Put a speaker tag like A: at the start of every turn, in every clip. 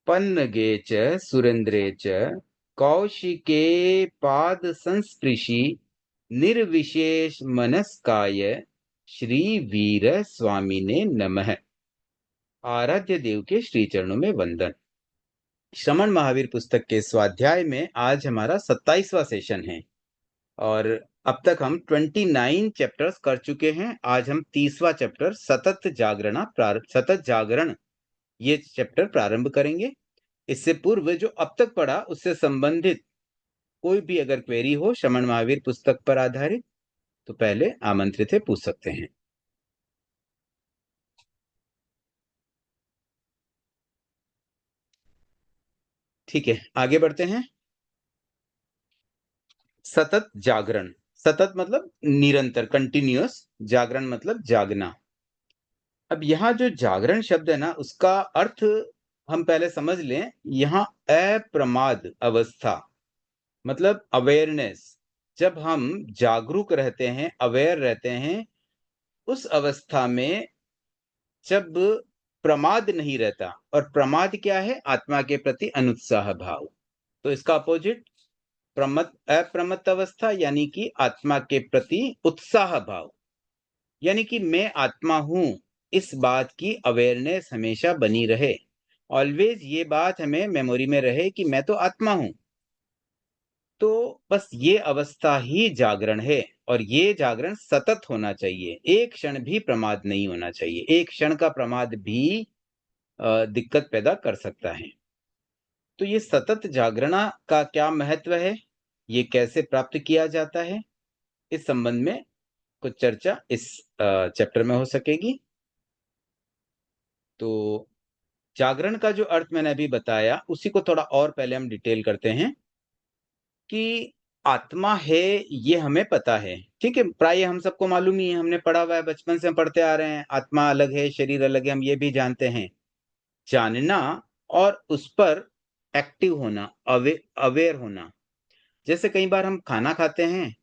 A: पन्नगे च सुरेन्द्रे च कौशिके पाद संस्पृशि निर्विशेष मनस्काय श्री वीर स्वामी ने नमः। आराध्य देव के श्री चरणों में वंदन। श्रमण महावीर पुस्तक के स्वाध्याय में आज हमारा 27वां सेशन है और अब तक हम 29 चैप्टर्स कर चुके हैं। आज हम 30वां चैप्टर सतत जागरण ये चैप्टर प्रारंभ करेंगे। इससे पूर्व जो अब तक पढ़ा उससे संबंधित कोई भी अगर क्वेरी हो श्रमण महावीर पुस्तक पर आधारित तो पहले आमंत्रित है, पूछ सकते हैं। ठीक है, आगे बढ़ते हैं। सतत जागरण, सतत मतलब निरंतर, कंटिन्यूअस, जागरण मतलब जागना। अब यहाँ जो जागरण शब्द है ना, उसका अर्थ हम पहले समझ लें। यहाँ अप्रमाद अवस्था मतलब अवेयरनेस। जब हम जागरूक रहते हैं, अवेयर रहते हैं, उस अवस्था में जब प्रमाद नहीं रहता। और प्रमाद क्या है? आत्मा के प्रति अनुत्साह भाव। तो इसका अपोजिट अप्रमत्त अवस्था यानी कि आत्मा के प्रति उत्साह भाव, यानी कि मैं आत्मा हूं, इस बात की अवेयरनेस हमेशा बनी रहे। ऑलवेज ये बात हमें मेमोरी में रहे कि मैं तो आत्मा हूं। तो बस ये अवस्था ही जागरण है और ये जागरण सतत होना चाहिए। एक क्षण भी प्रमाद नहीं होना चाहिए। एक क्षण का प्रमाद भी दिक्कत पैदा कर सकता है। तो ये सतत जागरणा का क्या महत्व है, ये कैसे प्राप्त किया जाता है, इस संबंध में कुछ चर्चा इस चैप्टर में हो सकेगी। तो जागरण का जो अर्थ मैंने अभी बताया उसी को थोड़ा और पहले हम डिटेल करते हैं कि आत्मा है ये हमें पता है, ठीक है, प्राय हम सबको मालूम ही है, हमने पढ़ा हुआ है, बचपन से हम पढ़ते आ रहे हैं। आत्मा अलग है, शरीर अलग है, हम ये भी जानते हैं। जानना और उस पर एक्टिव होना, अवेयर होना। जैसे कई बार हम खाना खाते हैं,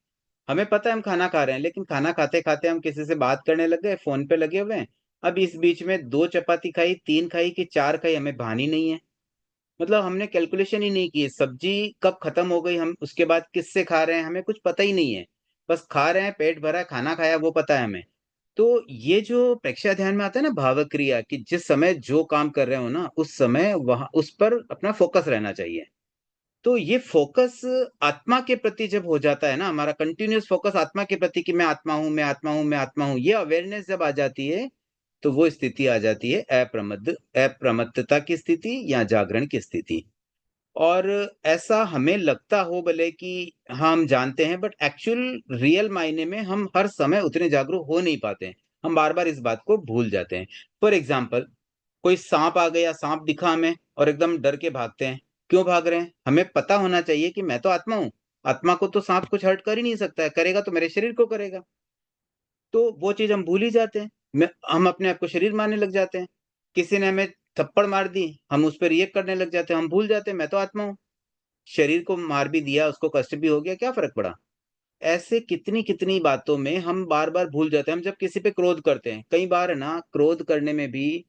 A: हमें पता है हम खाना खा रहे हैं, लेकिन खाना खाते खाते हम किसी से बात करने लग गए, फोन पे लगे हुए हैं। अब इस बीच में 2 चपाती खाई, 3 खाई कि 4 खाई, हमें भान ही नहीं है। मतलब हमने कैलकुलेशन ही नहीं की, सब्जी कब खत्म हो गई, हम उसके बाद किससे खा रहे हैं, हमें कुछ पता ही नहीं है। बस खा रहे हैं, पेट भरा है, खाना खाया, वो पता है हमें। तो ये जो प्रेक्षया ध्यान में आता है ना, भाव क्रिया, कि जिस समय जो काम कर रहे हो ना, उस समय वहां उस पर अपना फोकस रहना चाहिए। तो ये फोकस आत्मा के प्रति जब हो जाता है ना, हमारा कंटिन्यूअस फोकस आत्मा के प्रति कि मैं आत्मा हूं, मैं आत्मा हूं, मैं आत्मा हूं, ये अवेयरनेस जब आ जाती है तो वो स्थिति आ जाती है अप्रमत्तता की स्थिति या जागरण की स्थिति। और ऐसा हमें लगता हो भले कि हाँ हम जानते हैं, बट एक्चुअल रियल मायने में हम हर समय उतने जागरूक हो नहीं पाते हैं। हम बार बार इस बात को भूल जाते हैं। फॉर एग्जाम्पल, कोई सांप आ गया, सांप दिखा हमें और एकदम डर के भागते हैं। क्यों भाग रहे हैं? हमें पता होना चाहिए कि मैं तो आत्मा हूं, आत्मा को तो सांप कुछ हर्ट कर ही नहीं सकता है, करेगा तो मेरे शरीर को करेगा। तो वो चीज हम भूल ही जाते हैं। हम अपने आप को शरीर मानने लग जाते हैं। किसी ने हमें थप्पड़ मार दी, हम उस पर रिएक्ट करने लग जाते हैं, हम भूल जाते हैं मैं तो आत्मा हूं। शरीर को मार भी दिया, उसको कष्ट भी हो गया, क्या फर्क पड़ा? ऐसे कितनी कितनी बातों में हम बार बार भूल जाते हैं। हम जब किसी पे क्रोध करते हैं, कई बार है ना, क्रोध करने में भी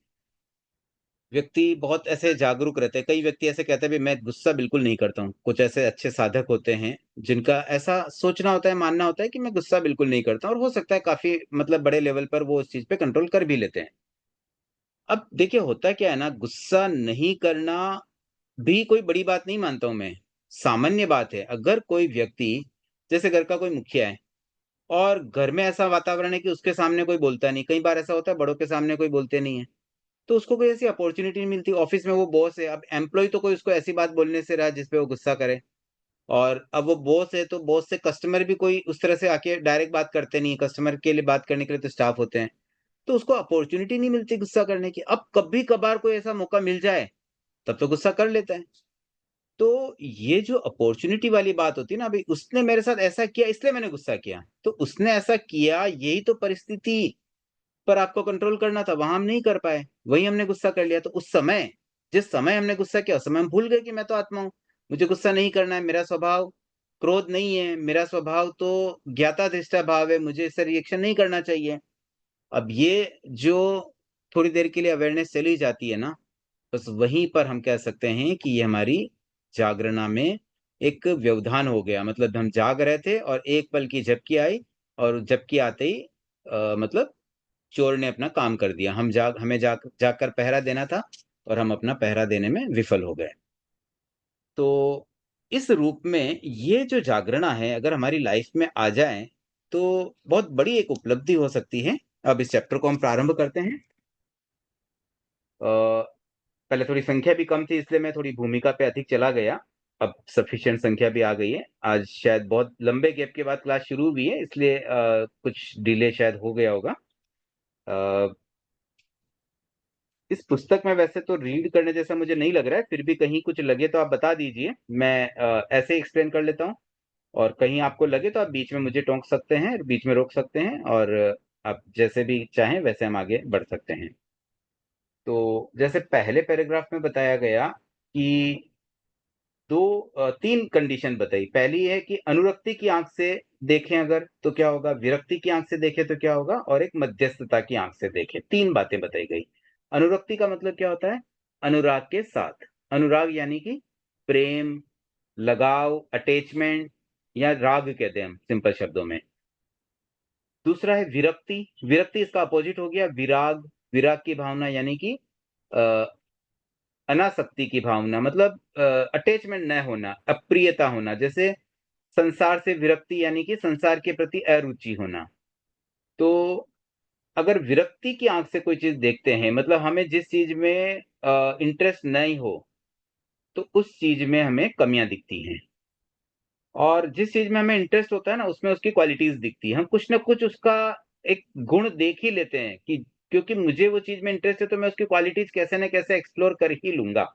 A: व्यक्ति बहुत ऐसे जागरूक रहते हैं। कई व्यक्ति ऐसे कहते हैं भी मैं गुस्सा बिल्कुल नहीं करता हूँ। कुछ ऐसे अच्छे साधक होते हैं जिनका ऐसा सोचना होता है, मानना होता है कि मैं गुस्सा बिल्कुल नहीं करता, और हो सकता है काफी मतलब बड़े लेवल पर वो उस चीज पे कंट्रोल कर भी लेते हैं। अब देखिए होता क्या है ना, गुस्सा नहीं करना भी कोई बड़ी बात नहीं मानता हूं मैं, सामान्य बात है। अगर कोई व्यक्ति, जैसे घर का कोई मुखिया है और घर में ऐसा वातावरण है कि उसके सामने कोई बोलता नहीं, कई बार ऐसा होता है बड़ों के सामने कोई बोलते नहीं है, तो उसको कोई ऐसी अपॉर्चुनिटी नहीं मिलती। ऑफिस में वो बॉस है, अब एम्प्लॉय तो कोई उसको ऐसी बात बोलने से रहा जिसपे वो गुस्सा करे। और अब वो बॉस है तो बॉस से कस्टमर भी कोई उस तरह से आके डायरेक्ट बात करते नहीं, कस्टमर के लिए बात करने के लिए तो स्टाफ होते हैं। तो उसको अपॉर्चुनिटी नहीं मिलती गुस्सा करने की। अब कभी कभार कोई ऐसा मौका मिल जाए तब तो गुस्सा कर लेता है। तो ये जो अपॉर्चुनिटी वाली बात होती है ना, अभी उसने मेरे साथ ऐसा किया इसलिए मैंने गुस्सा किया, तो उसने ऐसा किया, यही तो परिस्थिथि पर आपको कंट्रोल करना था, वहां हम नहीं कर पाए, वही हमने गुस्सा कर लिया। तो उस समय, जिस समय हमने गुस्सा किया, उस समय हम भूल गए कि मैं तो आत्मा हूं, मुझे गुस्सा नहीं करना है, मेरा स्वभाव क्रोध नहीं है, मेरा स्वभाव तो ज्ञाता दृष्टा भाव है, मुझे इससे रिएक्शन नहीं करना चाहिए। अब ये जो थोड़ी देर के लिए अवेयरनेस चली जाती है ना, बस वहीं पर हम कह सकते हैं कि ये हमारी जागरणा में एक व्यवधान हो गया। मतलब हम जाग रहे थे और एक पल की झपकी आई और झपकी आते ही मतलब चोर ने अपना काम कर दिया। हमें जागकर पहरा देना था और हम अपना पहरा देने में विफल हो गए। तो इस रूप में ये जो जागरणा है अगर हमारी लाइफ में आ जाए, तो बहुत बड़ी एक उपलब्धि हो सकती है। अब इस चैप्टर को हम प्रारंभ करते हैं। अ, पहले थोड़ी संख्या भी कम थी इसलिए मैं थोड़ी भूमिका पे अधिक चला गया। अब सफिशिएंट संख्या भी आ गई है। आज शायद बहुत लंबे गैप के बाद क्लास शुरू हुई है इसलिए कुछ डिले शायद हो गया होगा। अ, इस पुस्तक में वैसे तो रीड करने जैसा मुझे नहीं लग रहा है, फिर भी कहीं कुछ लगे तो आप बता दीजिए। मैं ऐसे ही एक्सप्लेन कर लेता हूँ और कहीं आपको लगे तो आप बीच में मुझे टोक सकते हैं, बीच में रोक सकते हैं और आप जैसे भी चाहें वैसे हम आगे बढ़ सकते हैं। तो जैसे पहले पैराग्राफ में बताया गया कि 3 कंडीशन बताई। पहली है कि अनुरक्ति की आँख से देखें अगर तो क्या होगा, विरक्ति की आँख से देखें तो क्या होगा और एक मध्यस्थता की आँख से देखें। 3 बातें बताई गई। अनुरक्ति का मतलब क्या होता है? अनुराग के साथ। अनुराग यानी कि प्रेम, लगाव, अटैचमेंट या राग कहते हैं हम सिंपल शब्दों में। दूसरा है विरक्ति। विरक्ति इसका अपोजिट हो गया विराग। विराग की भावना यानी कि अ, अनासक्ति की भावना मतलब अटैचमेंट न होना, अप्रियता होना। जैसे संसार से विरक्ति यानी कि संसार के प्रति अरुचि होना। तो अगर विरक्ति की आँख से कोई चीज़ देखते हैं मतलब हमें जिस चीज़ में इंटरेस्ट नहीं हो, तो उस चीज़ में हमें कमियाँ दिखती हैं। और जिस चीज़ में हमें इंटरेस्ट होता है ना, उसमें उसकी क्वालिटीज़ दिखती हैं। हम कुछ न कुछ उसका एक गुण देख ही लेते हैं कि क्योंकि मुझे वो चीज़ में इंटरेस्ट है, तो मैं उसकी क्वालिटीज़ कैसे न कैसे एक्सप्लोर कर ही लूँगा।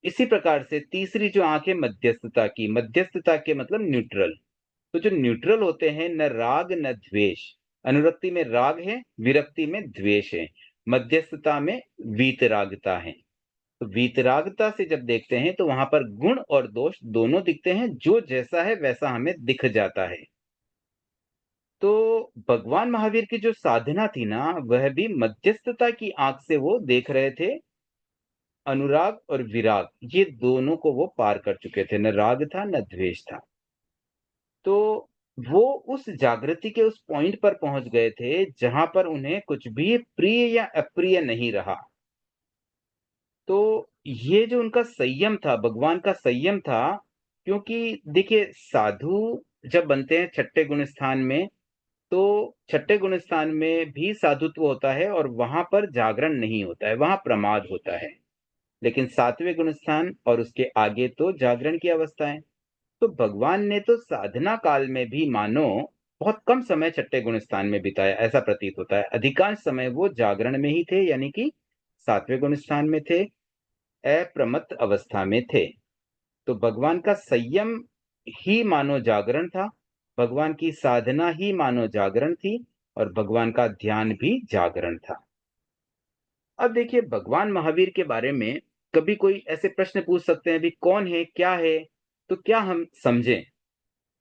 A: इसी प्रकार से तीसरी जो आँख है मध्यस्थता की, मध्यस्थता के मतलब न्यूट्रल। तो जो न्यूट्रल होते हैं न राग न द्वेष। अनुरक्ति में राग है, विरक्ति में द्वेष है, मध्यस्थता में वीतरागता है। तो वीतरागता से जब देखते हैं तो वहां पर गुण और दोष दोनों दिखते हैं, जो जैसा है वैसा हमें दिख जाता है। तो भगवान महावीर की जो साधना थी ना, वह भी मध्यस्थता की आंख से वो देख रहे थे। अनुराग और विराग ये दोनों को वो पार कर चुके थे, न राग था न द्वेष था। तो वो उस जागृति के उस पॉइंट पर पहुंच गए थे जहां पर उन्हें कुछ भी प्रिय या अप्रिय नहीं रहा। तो ये जो उनका संयम था, भगवान का संयम था। क्योंकि देखिए साधु जब बनते हैं छठे गुण स्थान में, तो छठे गुण स्थान में भी साधुत्व होता है और वहां पर जागरण नहीं होता है, वहां प्रमाद होता है। लेकिन सातवें गुण स्थान और उसके आगे तो जागरण की अवस्था है। तो भगवान ने तो साधना काल में भी मानो बहुत कम समय छठे गुण स्थान में बिताया, ऐसा प्रतीत होता है। अधिकांश समय वो जागरण में ही थे, यानी कि सातवें गुण स्थान में थे, अप्रमत्त अवस्था में थे। तो भगवान का संयम ही मानो जागरण था, भगवान की साधना ही मानो जागरण थी और भगवान का ध्यान भी जागरण था। अब देखिए भगवान महावीर के बारे में कभी कोई ऐसे प्रश्न पूछ सकते हैं, भी कौन है, क्या है? तो क्या हम समझें?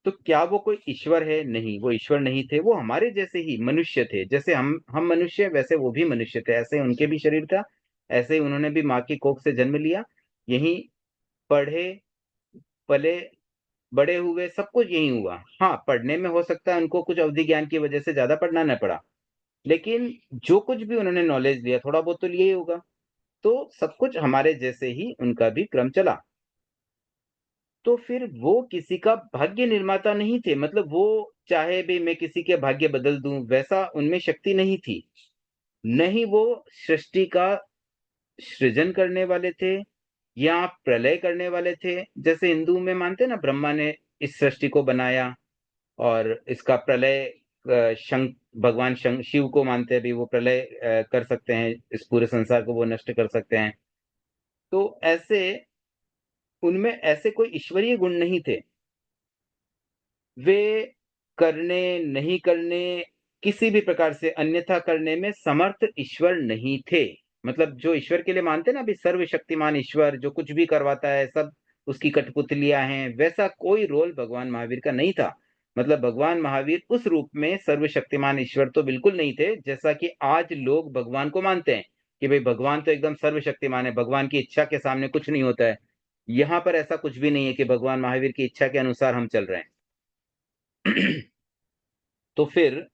A: तो क्या वो कोई ईश्वर है? नहीं, वो ईश्वर नहीं थे। वो हमारे जैसे ही मनुष्य थे। जैसे हम मनुष्य, वैसे वो भी मनुष्य थे। ऐसे उनके भी शरीर था, ऐसे ही उन्होंने भी माँ की कोख से जन्म लिया। यहीं पढ़े, पले, बड़े हुए, सब कुछ यहीं हुआ। हाँ, पढ़ने में हो सकता है उनको कुछ अवधि ज्ञान की वजह से ज़्यादा पढ़ना न पड़ा, लेकिन जो कुछ भी उन्होंने नॉलेज लिया, थोड़ा बहुत तो लिया ही होगा। तो सब कुछ हमारे जैसे ही उनका भी क्रम चला। तो फिर वो किसी का भाग्य निर्माता नहीं थे, मतलब वो चाहे भी मैं किसी के भाग्य बदल दूं, वैसा उनमें शक्ति नहीं थी। न ही वो सृष्टि का सृजन करने वाले थे या प्रलय करने वाले थे। जैसे हिंदू में मानते हैं ना, ब्रह्मा ने इस सृष्टि को बनाया और इसका प्रलय भगवान शिव को मानते हैं भी, वो प्रलय कर सकते हैं, इस पूरे संसार को वो नष्ट कर सकते हैं। तो ऐसे उनमें ऐसे कोई ईश्वरीय गुण नहीं थे। वे करने, नहीं करने, किसी भी प्रकार से अन्यथा करने में समर्थ ईश्वर नहीं थे। मतलब जो ईश्वर के लिए मानते हैं ना, अभी सर्वशक्तिमान ईश्वर जो कुछ भी करवाता है, सब उसकी कठपुतलियां हैं, वैसा कोई रोल भगवान महावीर का नहीं था। मतलब भगवान महावीर उस रूप में सर्वशक्तिमान ईश्वर तो बिल्कुल नहीं थे, जैसा कि आज लोग भगवान को मानते हैं। कि भाई भगवान तो एकदम सर्वशक्तिमान है, भगवान की इच्छा के सामने कुछ नहीं होता है। यहाँ पर ऐसा कुछ भी नहीं है कि भगवान महावीर की इच्छा के अनुसार हम चल रहे हैं। तो फिर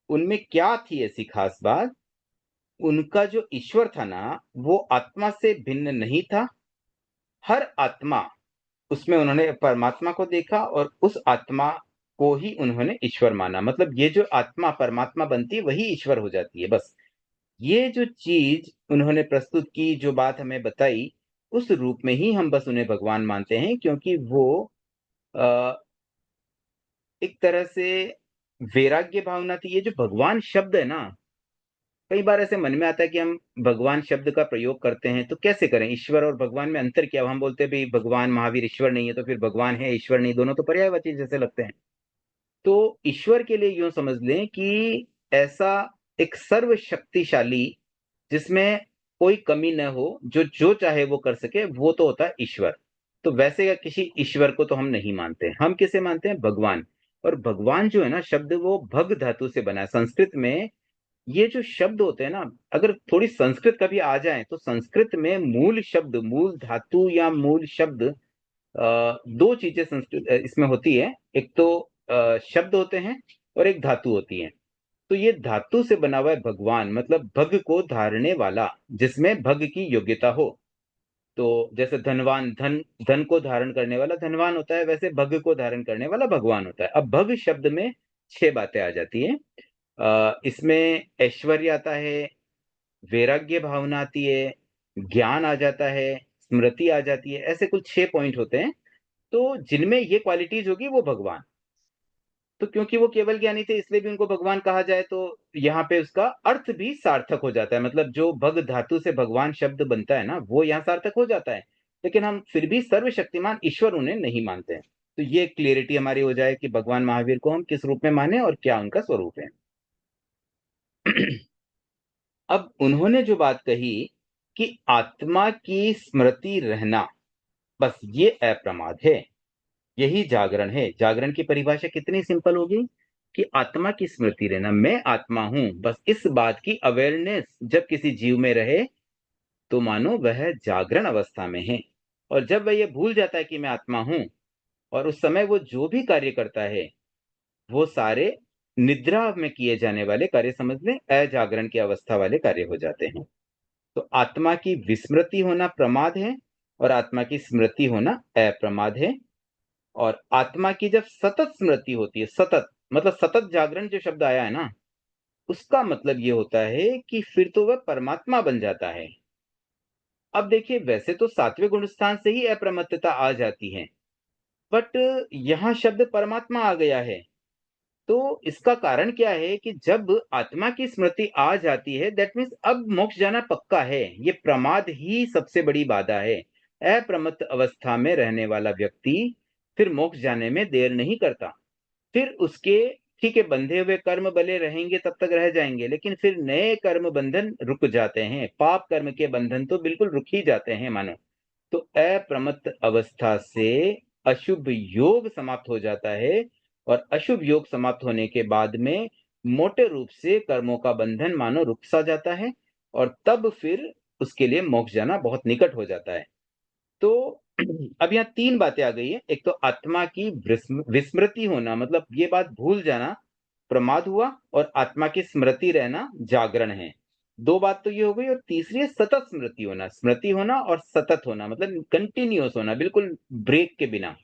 A: उनमें क्या थी ऐसी खास बात? उनका जो ईश्वर था ना, वो आत्मा से भिन्न नहीं था। हर आत्मा, उसमें उन्होंने परमात्मा को देखा और उस आत्मा को ही उन्होंने ईश्वर माना। मतलब ये जो आत्मा परमात्मा बनती है वही ईश्वर हो जाती है, बस। ये जो चीज उन्होंने प्रस्तुत की, जो बात हमें बताई, उस रूप में ही हम बस उन्हें भगवान मानते हैं, क्योंकि वो आ, एक तरह से वैराग्य भावना थी। ये जो भगवान शब्द है ना, कई बार ऐसे मन में आता है कि हम भगवान शब्द का प्रयोग करते हैं तो कैसे करें, ईश्वर और भगवान में अंतर क्या? हम बोलते हैं भाई भगवान महावीर ईश्वर नहीं है, तो फिर भगवान है ईश्वर नहीं, दोनों तो पर्यायवाची जैसे लगते हैं। तो ईश्वर के लिए यूं समझ लें कि ऐसा एक सर्वशक्तिशाली, जिसमें कोई कमी न हो, जो जो चाहे वो कर सके, वो तो होता है ईश्वर। तो वैसे का किसी ईश्वर को तो हम नहीं मानते। हम किसे मानते हैं? भगवान। और भगवान जो है ना शब्द, वो भग धातु से बना है। संस्कृत में ये जो शब्द होते हैं ना, अगर थोड़ी संस्कृत कभी आ जाए तो संस्कृत में मूल शब्द, मूल धातु या मूल शब्द, दो चीजें संस्कृत इसमें होती है। एक तो शब्द होते हैं और एक धातु होती है। तो ये धातु से बना हुआ है भगवान, मतलब भग को धारने वाला, जिसमें भग की योग्यता हो। तो जैसे धनवान, धन धन को धारण करने वाला धनवान होता है, वैसे भग को धारण करने वाला भगवान होता है। अब भग शब्द में छह बातें आ जाती हैं। इसमें ऐश्वर्य आता है, वैराग्य भावना आती है, ज्ञान आ जाता है, स्मृति आ जाती है। ऐसे कुल छह पॉइंट होते हैं। तो जिनमें ये क्वालिटीज होगी वो भगवान। तो क्योंकि वो केवल ज्ञानी थे इसलिए भी उनको भगवान कहा जाए, तो यहाँ पे उसका अर्थ भी सार्थक हो जाता है। मतलब जो भग धातु से भगवान शब्द बनता है ना, वो यहाँ सार्थक हो जाता है। लेकिन हम फिर भी सर्वशक्तिमान ईश्वर उन्हें नहीं मानते हैं। तो ये क्लियरिटी हमारी हो जाए कि भगवान महावीर को हम किस रूप में माने और क्या उनका स्वरूप है। अब उन्होंने जो बात कही कि आत्मा की स्मृति रहना, बस ये अप्रमाद है, यही जागरण है। जागरण की परिभाषा कितनी सिंपल होगी कि आत्मा की स्मृति रहना, मैं आत्मा हूं, बस इस बात की अवेयरनेस जब किसी जीव में रहे तो मानो वह जागरण अवस्था में है। और जब वह ये भूल जाता है कि मैं आत्मा हूं, और उस समय वो जो भी कार्य करता है वो सारे निद्रा में किए जाने वाले कार्य, समझ लें अजागरण की अवस्था वाले कार्य हो जाते हैं। तो आत्मा की विस्मृति होना प्रमाद है और आत्मा की स्मृति होना अप्रमाद है। और आत्मा की जब सतत स्मृति होती है, सतत मतलब सतत जागरण जो शब्द आया है ना, उसका मतलब ये होता है कि फिर तो वह परमात्मा बन जाता है। अब देखिए, वैसे तो सातवें गुण स्थान से ही अप्रमत्तता आ जाती है, बट यहां शब्द परमात्मा आ गया है। तो इसका कारण क्या है कि जब आत्मा की स्मृति आ जाती है, दैट मीन्स अब मोक्ष जाना पक्का है। ये प्रमाद ही सबसे बड़ी बाधा है। अप्रमत्त अवस्था में रहने वाला व्यक्ति फिर मोक्ष जाने में देर नहीं करता। फिर उसके, ठीक है, बंधे हुए कर्म भले रहेंगे, तब तक रह जाएंगे, लेकिन फिर नए कर्म बंधन रुक जाते हैं। पाप कर्म के बंधन तो बिल्कुल रुक ही जाते हैं मानो। तो अप्रमत्त अवस्था से अशुभ योग समाप्त हो जाता है। और अशुभ योग समाप्त होने के बाद में मोटे रूप से कर्मों का बंधन मानो रुक सा जाता है, और तब फिर उसके लिए मोक्ष जाना बहुत निकट हो जाता है। तो अब यहाँ तीन बातें आ गई है। एक तो आत्मा की विस्मृति होना, मतलब ये बात भूल जाना प्रमाद हुआ, और आत्मा की स्मृति रहना जागरण है। दो बात तो ये हो गई। और तीसरी है सतत स्मृति होना। स्मृति होना और सतत होना मतलब कंटिन्यूअस होना, बिल्कुल ब्रेक के बिना।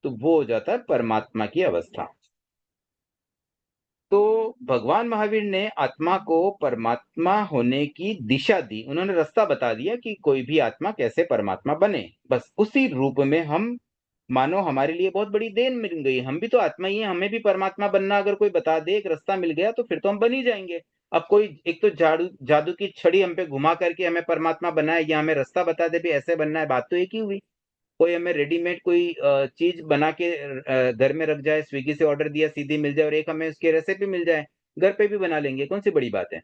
A: तो वो हो जाता है परमात्मा की अवस्था। तो भगवान महावीर ने आत्मा को परमात्मा होने की दिशा दी। उन्होंने रास्ता बता दिया कि कोई भी आत्मा कैसे परमात्मा बने। बस उसी रूप में हम, मानो हमारे लिए बहुत बड़ी देन मिल गई। हम भी तो आत्मा ही है, हमें भी परमात्मा बनना अगर कोई बता दे, एक रास्ता मिल गया, तो फिर तो हम बन ही जाएंगे। अब कोई एक तो जादू जादू की छड़ी हम पे घुमा करके हमें परमात्मा बनाए, या हमें रास्ता बता दे भी ऐसे बनना है, बात तो एक ही हुई। कोई हमें रेडीमेड कोई चीज बना के घर में रख जाए, स्विगी से ऑर्डर दिया सीधी मिल जाए, और एक हमें उसकी रेसिपी मिल जाए, घर पे भी बना लेंगे, कौन सी बड़ी बात है।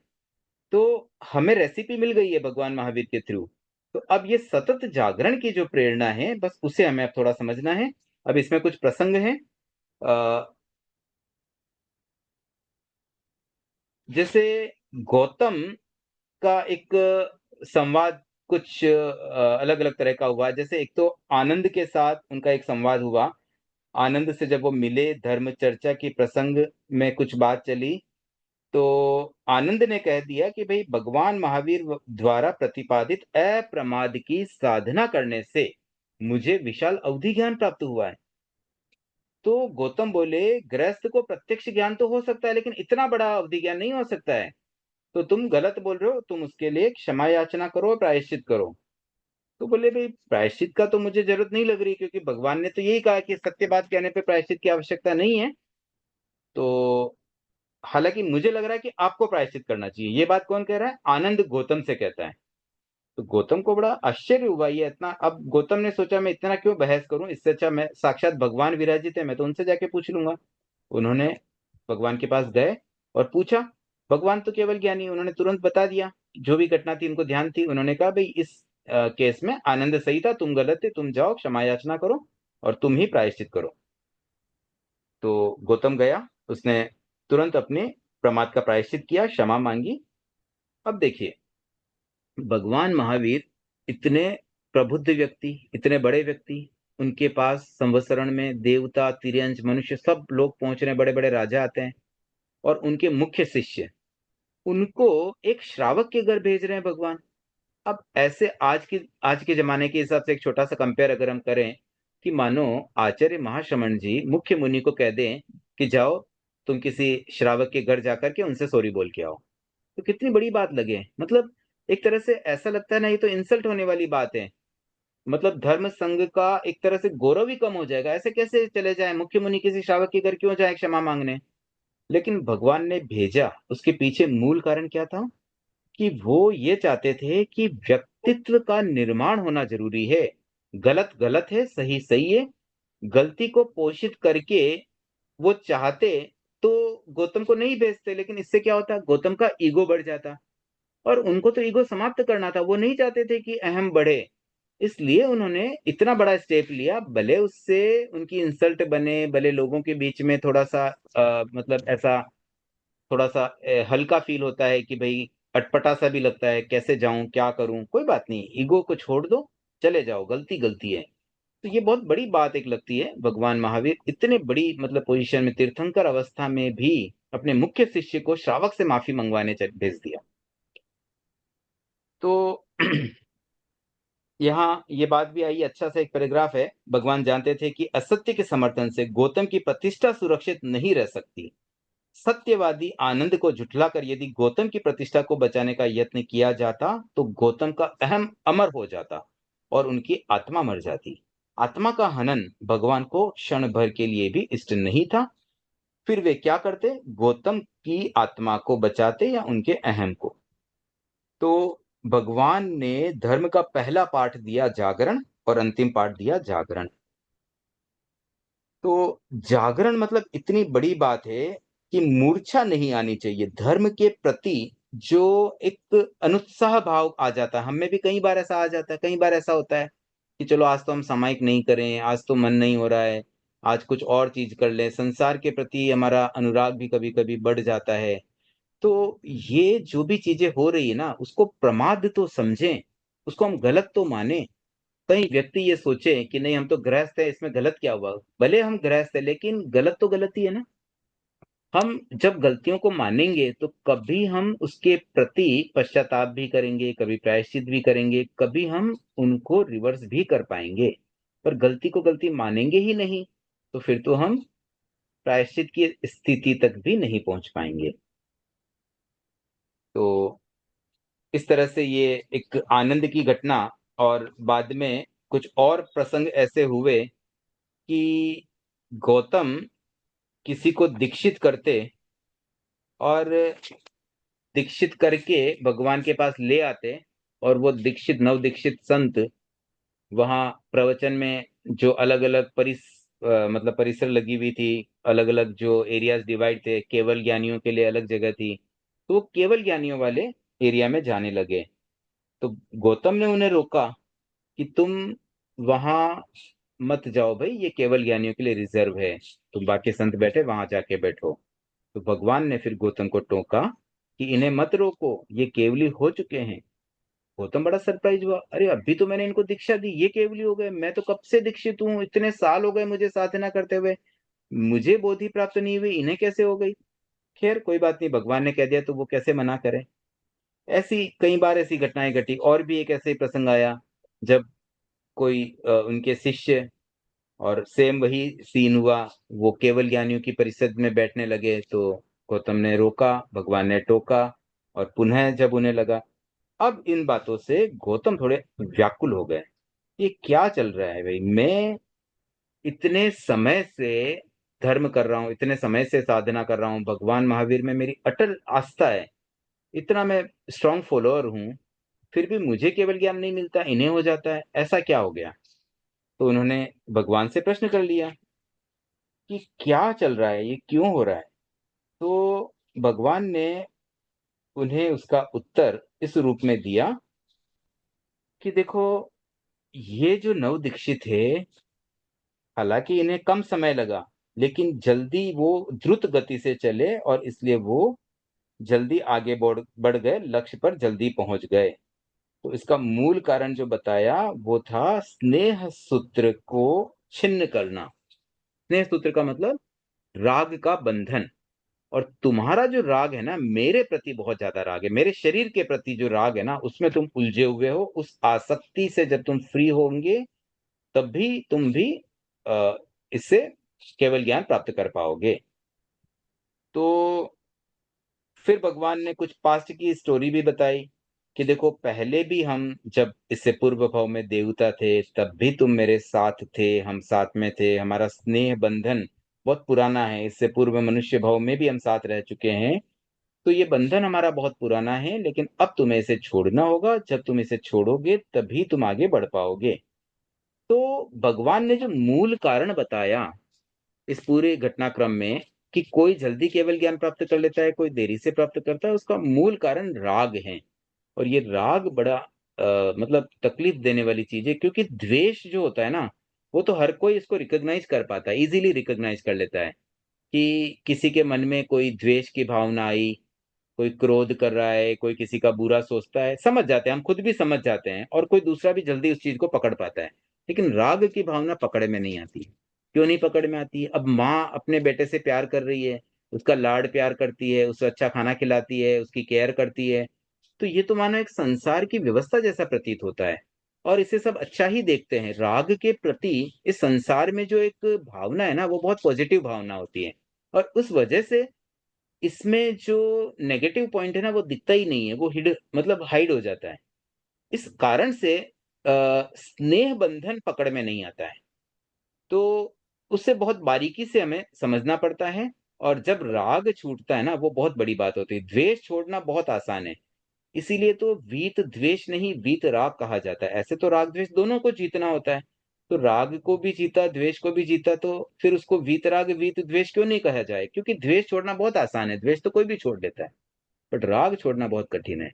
A: तो हमें रेसिपी मिल गई है भगवान महावीर के थ्रू। तो अब ये सतत जागरण की जो प्रेरणा है, बस उसे हमें अब थोड़ा समझना है। अब इसमें कुछ प्रसंग है। जैसे गौतम का एक संवाद कुछ अलग-अलग तरह का हुआ। जैसे एक तो आनंद के साथ उनका एक संवाद हुआ। आनंद से जब वो मिले, धर्म चर्चा की प्रसंग में कुछ बात चली, तो आनंद ने कह दिया कि भई भगवान महावीर द्वारा प्रतिपादित अप्रमाद की साधना करने से मुझे विशाल अवधि ज्ञान प्राप्त हुआ है। तो गौतम बोले, गृहस्थ को प्रत्यक्ष ज्ञान तो हो सकता है, लेकिन इतना बड़ा अवधि ज्ञान नहीं हो सकता है। तो तुम गलत बोल रहे हो, तुम उसके लिए क्षमा याचना करो, प्रायश्चित करो। तो बोले, भई प्रायश्चित का तो मुझे ज़रूरत नहीं लग रही, क्योंकि भगवान ने तो यही कहा कि सत्य बात कहने पे प्रायश्चित की आवश्यकता नहीं है। तो हालाँकि मुझे लग रहा है कि आपको प्रायश्चित करना चाहिए। ये बात कौन कह रहा है? आनंद गौतम से कहता है। तो गौतम को बड़ा आश्चर्य हुआ, ये इतना। अब गौतम ने सोचा, मैं इतना क्यों बहस करूँ, इससे अच्छा मैं साक्षात भगवान विराजित है, मैं तो उनसे जाके पूछ लूँगा। उन्होंने भगवान के पास गए और पूछा। भगवान तो केवल ज्ञानी, उन्होंने तुरंत बता दिया, जो भी घटना थी उनको ध्यान थी। उन्होंने कहा, भई इस केस में आनंद सही था, तुम गलत थे, तुम जाओ क्षमा याचना करो और तुम ही प्रायश्चित करो। तो गौतम गया, उसने तुरंत अपने प्रमाद का प्रायश्चित किया, क्षमा माँगी। अब देखिए, भगवान महावीर इतने प्रबुद्ध व्यक्ति, इतने बड़े व्यक्ति, उनके पास संवत्सरण में देवता, तिर्यंच, मनुष्य सब लोग पहुँच रहे हैं, बड़े-बड़े राजा आते हैं और उनके मुख्य शिष्य, उनको एक श्रावक के घर भेज रहे हैं भगवान। अब ऐसे आज के ज़माने के हिसाब से एक छोटा-सा कंपेयर अगर हम करें, कि मानो आचार्य महाश्रमण जी मुख्य मुनि को कह दें कि जाओ, तुम किसी श्रावक के घर जाकर के उनसे सॉरी बोल के आओ। तो कितनी बड़ी बात लगे। मतलब एक तरह से ऐसा लगता है ना, ये तो इंसल्ट होने वाली बात है। मतलब धर्म संघ का एक तरह से गौरव ही कम हो जाएगा। ऐसे कैसे चले जाएँ, मुख्य मुनि किसी श्रावक के घर क्यों जाएँ क्षमा माँगने? लेकिन भगवान ने भेजा, उसके पीछे मूल कारण क्या था? कि वो ये चाहते थे कि व्यक्तित्व का निर्माण होना ज़रूरी है। गलत गलत है, सही सही है। गलती को पोषित करके वो चाहते तो गौतम को नहीं भेजते, लेकिन इससे क्या होता? गौतम का ईगो बढ़ जाता। और उनको तो ईगो समाप्त करना था, वो नहीं चाहते थे कि अहम बढ़े। इसलिए उन्होंने इतना बड़ा स्टेप लिया, भले उससे उनकी इंसल्ट बने, भले लोगों के बीच में थोड़ा-सा मतलब ऐसा थोड़ा-सा हल्का फ़ील होता है कि भई अटपटा-सा भी लगता है, कैसे जाऊँ, क्या करूँ? कोई बात नहीं, ईगो को छोड़ दो, चले जाओ, गलती गलती है। तो ये बहुत बड़ी बात एक लगती है, भगवान महावीर इतने बड़ी मतलब पोज़ीशन में तीर्थंकर अवस्था में भी अपने मुख्य शिष्य को श्रावक से माफ़ी मँगवाने भेज दिया। तो यहाँ ये बात भी आई, अच्छा सा एक पैराग्राफ है। भगवान जानते थे कि असत्य के समर्थन से गौतम की प्रतिष्ठा सुरक्षित नहीं रह सकती। सत्यवादी आनंद को झुठलाकर यदि गौतम की प्रतिष्ठा को बचाने का यत्न किया जाता, तो गौतम का अहम अमर हो जाता और उनकी आत्मा मर जाती। आत्मा का हनन भगवान को क्षण भर के लिए भी इष्ट नहीं था। फिर वे क्या करते? गौतम की आत्मा को बचाते या उनके अहम को। तो भगवान ने धर्म का पहला पाठ दिया जागरण और अंतिम पाठ दिया जागरण। तो जागरण मतलब इतनी बड़ी बात है कि मूर्छा नहीं आनी चाहिए। धर्म के प्रति जो एक अनुत्साह भाव आ जाता है, हम में भी कई बार ऐसा आ जाता है, कई बार ऐसा होता है कि चलो आज तो हम सामायिक नहीं करें, आज तो मन नहीं हो रहा है, आज कुछ और चीज़ कर लें। संसार के प्रति हमारा अनुराग भी कभी-कभी बढ़ जाता है। तो ये जो भी चीज़ें हो रही है ना, उसको प्रमाद तो समझें, उसको हम गलत तो मानें। कई व्यक्ति ये सोचे कि नहीं हम तो गृहस्थ है, इसमें गलत क्या हुआ? भले हम गृहस्थ है, लेकिन गलत तो गलत ही है ना। हम जब गलतियों को मानेंगे तो कभी हम उसके प्रति पश्चाताप भी करेंगे, कभी प्रायश्चित भी करेंगे, कभी हम उनको रिवर्स भी कर पाएँगे। पर गलती को गलती मानेंगे ही नहीं, तो फिर तो हम प्रायश्चित की स्थिति तक भी नहीं पहुँच पाएँगे। तो इस तरह से ये एक आनंद की घटना, और बाद में कुछ और प्रसंग ऐसे हुए कि गौतम किसी को दीक्षित करते और दीक्षित करके भगवान के पास ले आते, और वो दीक्षित नवदीक्षित संत वहाँ प्रवचन में जो अलग-अलग मतलब परिसर लगी हुई थी, अलग-अलग जो एरियाज़ डिवाइड थे, केवल ज्ञानियों के लिए अलग जगह थी, तो वो केवल ज्ञानियों वाले एरिया में जाने लगे। तो गौतम ने उन्हें रोका कि तुम वहाँ मत जाओ भई, ये केवल ज्ञानियों के लिए रिज़र्व है। तुम बाकी संत बैठे, वहाँ जाके बैठो। तो भगवान ने फिर गौतम को टोका कि इन्हें मत रोको, ये केवली हो चुके हैं। गौतम बड़ा सरप्राइज हुआ, अरे अभी तो मैंने इनको दीक्षा दी, ये केवली हो गए, मैं तो कब से दीक्षित हूँ, इतने साल हो गए मुझे साधना करते हुए, मुझे बोधि प्राप्त नहीं हुई, इन्हें कैसे हो गई। खैर कोई बात नहीं, भगवान ने कह दिया तो वो कैसे मना करे। ऐसी कई बार ऐसी घटनाएं घटी। और भी एक ऐसे ही प्रसंग आया जब कोई उनके शिष्य, और सेम वही सीन हुआ, वो केवल ज्ञानियों की परिषद में बैठने लगे तो गौतम ने रोका, भगवान ने टोका, और पुनः जब उन्हें लगा, अब इन बातों से गौतम थोड़े व्याकुल हो गए। ये क्या चल रहा है भाई, मैं इतने समय से धर्म कर रहा हूँ, इतने समय से साधना कर रहा हूँ, भगवान महावीर में मेरी अटल आस्था है, इतना मैं स्ट्रांग फॉलोअर हूँ, फिर भी मुझे केवल ज्ञान नहीं मिलता, इन्हें हो जाता है, ऐसा क्या हो गया। तो उन्होंने भगवान से प्रश्न कर लिया कि क्या चल रहा है, ये क्यों हो रहा है। तो भगवान ने उन्हें उसका उत्तर इस रूप में दिया कि देखो, ये जो नव दीक्षित है, हालांकि इन्हें कम समय लगा, लेकिन जल्दी वो द्रुत गति से चले और इसलिए वो जल्दी आगे बढ़ गए, लक्ष्य पर जल्दी पहुंच गए। तो इसका मूल कारण जो बताया वो था स्नेह सूत्र को छिन्न करना। स्नेह सूत्र का मतलब राग का बंधन। और तुम्हारा जो राग है ना, मेरे प्रति बहुत ज्यादा राग है, मेरे शरीर के प्रति जो राग है ना, उसमें तुम उलझे हुए हो। उस आसक्ति से जब तुम फ्री होंगे, तब भी तुम भी अ, इससे केवल ज्ञान प्राप्त कर पाओगे। तो फिर भगवान ने कुछ पास्ट की स्टोरी भी बताई कि देखो, पहले भी हम जब इससे पूर्व भाव में देवता थे, तब भी तुम मेरे साथ थे, हम साथ में थे, हमारा स्नेह बंधन बहुत पुराना है, इससे पूर्व मनुष्य भाव में भी हम साथ रह चुके हैं। तो ये बंधन हमारा बहुत पुराना है, लेकिन अब तुम्हें इसे छोड़ना होगा, जब तुम इसे छोड़ोगे तभी तुम आगे बढ़ पाओगे। तो भगवान ने जो मूल कारण बताया इस पूरे घटनाक्रम में, कि कोई जल्दी केवल ज्ञान प्राप्त कर लेता है, कोई देरी से प्राप्त करता है, उसका मूल कारण राग है। और ये राग बड़ा मतलब तकलीफ देने वाली चीज है, क्योंकि द्वेष जो होता है ना, वो तो हर कोई इसको रिकॉग्नाइज कर पाता है, इजीली रिकॉग्नाइज कर लेता है कि किसी के मन में कोई द्वेष की भावना आई, कोई क्रोध कर रहा है, कोई किसी का बुरा सोचता है, समझ जाते हैं, हम खुद भी समझ जाते हैं, और कोई दूसरा भी जल्दी उस चीज को पकड़ पाता है। लेकिन राग की भावना पकड़ में नहीं आती। क्यों नहीं पकड़ में आती? अब माँ अपने बेटे से प्यार कर रही है, उसका लाड प्यार करती है, उसे अच्छा खाना खिलाती है, उसकी केयर करती है, तो ये तो मानो एक संसार की व्यवस्था जैसा प्रतीत होता है, और इसे सब अच्छा ही देखते हैं। राग के प्रति इस संसार में जो एक भावना है ना, वो बहुत पॉजिटिव भावना होती है, और उस वजह से इसमें जो नेगेटिव पॉइंट है ना, वो दिखता ही नहीं है, वो हिड मतलब हाइड हो जाता है। इस कारण से स्नेह बंधन पकड़ में नहीं आता है। तो उससे बहुत बारीकी से हमें समझना पड़ता है। और जब राग छूटता है ना, वो बहुत बड़ी बात होती है। द्वेष छोड़ना बहुत आसान है, इसीलिए तो वीत द्वेष नहीं, वीत राग कहा जाता है। ऐसे तो राग द्वेष दोनों को जीतना होता है, तो राग को भी जीता, द्वेष को भी जीता, तो फिर उसको वीत राग वीत द्वेष क्यों नहीं कहा जाए? क्योंकि द्वेष छोड़ना बहुत आसान है, द्वेष तो कोई भी छोड़ देता है, बट राग छोड़ना बहुत कठिन है।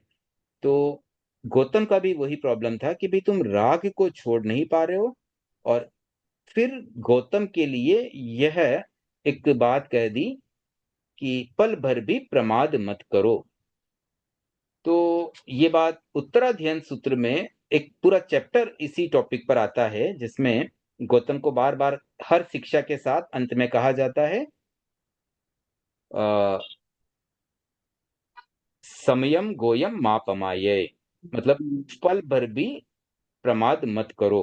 A: तो गौतम का भी वही प्रॉब्लम था कि भाई तुम राग को छोड़ नहीं पा रहे हो। और फिर गौतम के लिए यह एक बात कह दी कि पल भर भी प्रमाद मत करो। तो ये बात उत्तराध्ययन सूत्र में एक पूरा चैप्टर इसी टॉपिक पर आता है, जिसमें गौतम को बार बार हर शिक्षा के साथ अंत में कहा जाता है आ, समयम गोयम मापमाये, मतलब पल भर भी प्रमाद मत करो।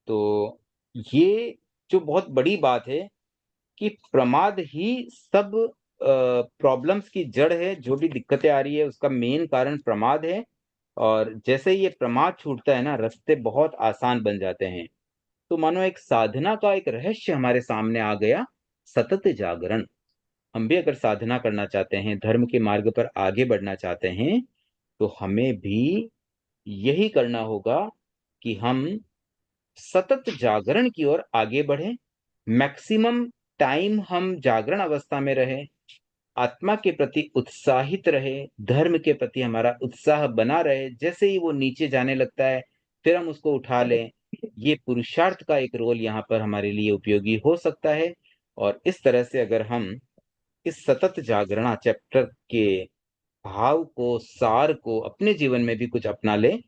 A: तो ये जो बहुत बड़ी बात है कि प्रमाद ही सब प्रॉब्लम्स की जड़ है, जो भी दिक्कतें आ रही है उसका मेन कारण प्रमाद है। और जैसे ही ये प्रमाद छूटता है ना, रास्ते बहुत आसान बन जाते हैं। तो मानो एक साधना का एक रहस्य हमारे सामने आ गया, सतत जागरण। हम भी अगर साधना करना चाहते हैं, धर्म के मार्ग पर आगे बढ़ना चाहते हैं, तो हमें भी यही करना होगा कि हम सतत जागरण की ओर आगे बढ़ें। मैक्सिमम टाइम हम जागरण अवस्था में रहें, आत्मा के प्रति उत्साहित रहे, धर्म के प्रति हमारा उत्साह बना रहे। जैसे ही वो नीचे जाने लगता है, फिर हम उसको उठा लें। ये पुरुषार्थ का एक रोल यहाँ पर हमारे लिए उपयोगी हो सकता है। और इस तरह से अगर हम इस सतत जागरणा चैप्टर के भाव को, सार को अपने जीवन में भी कुछ अपना लें,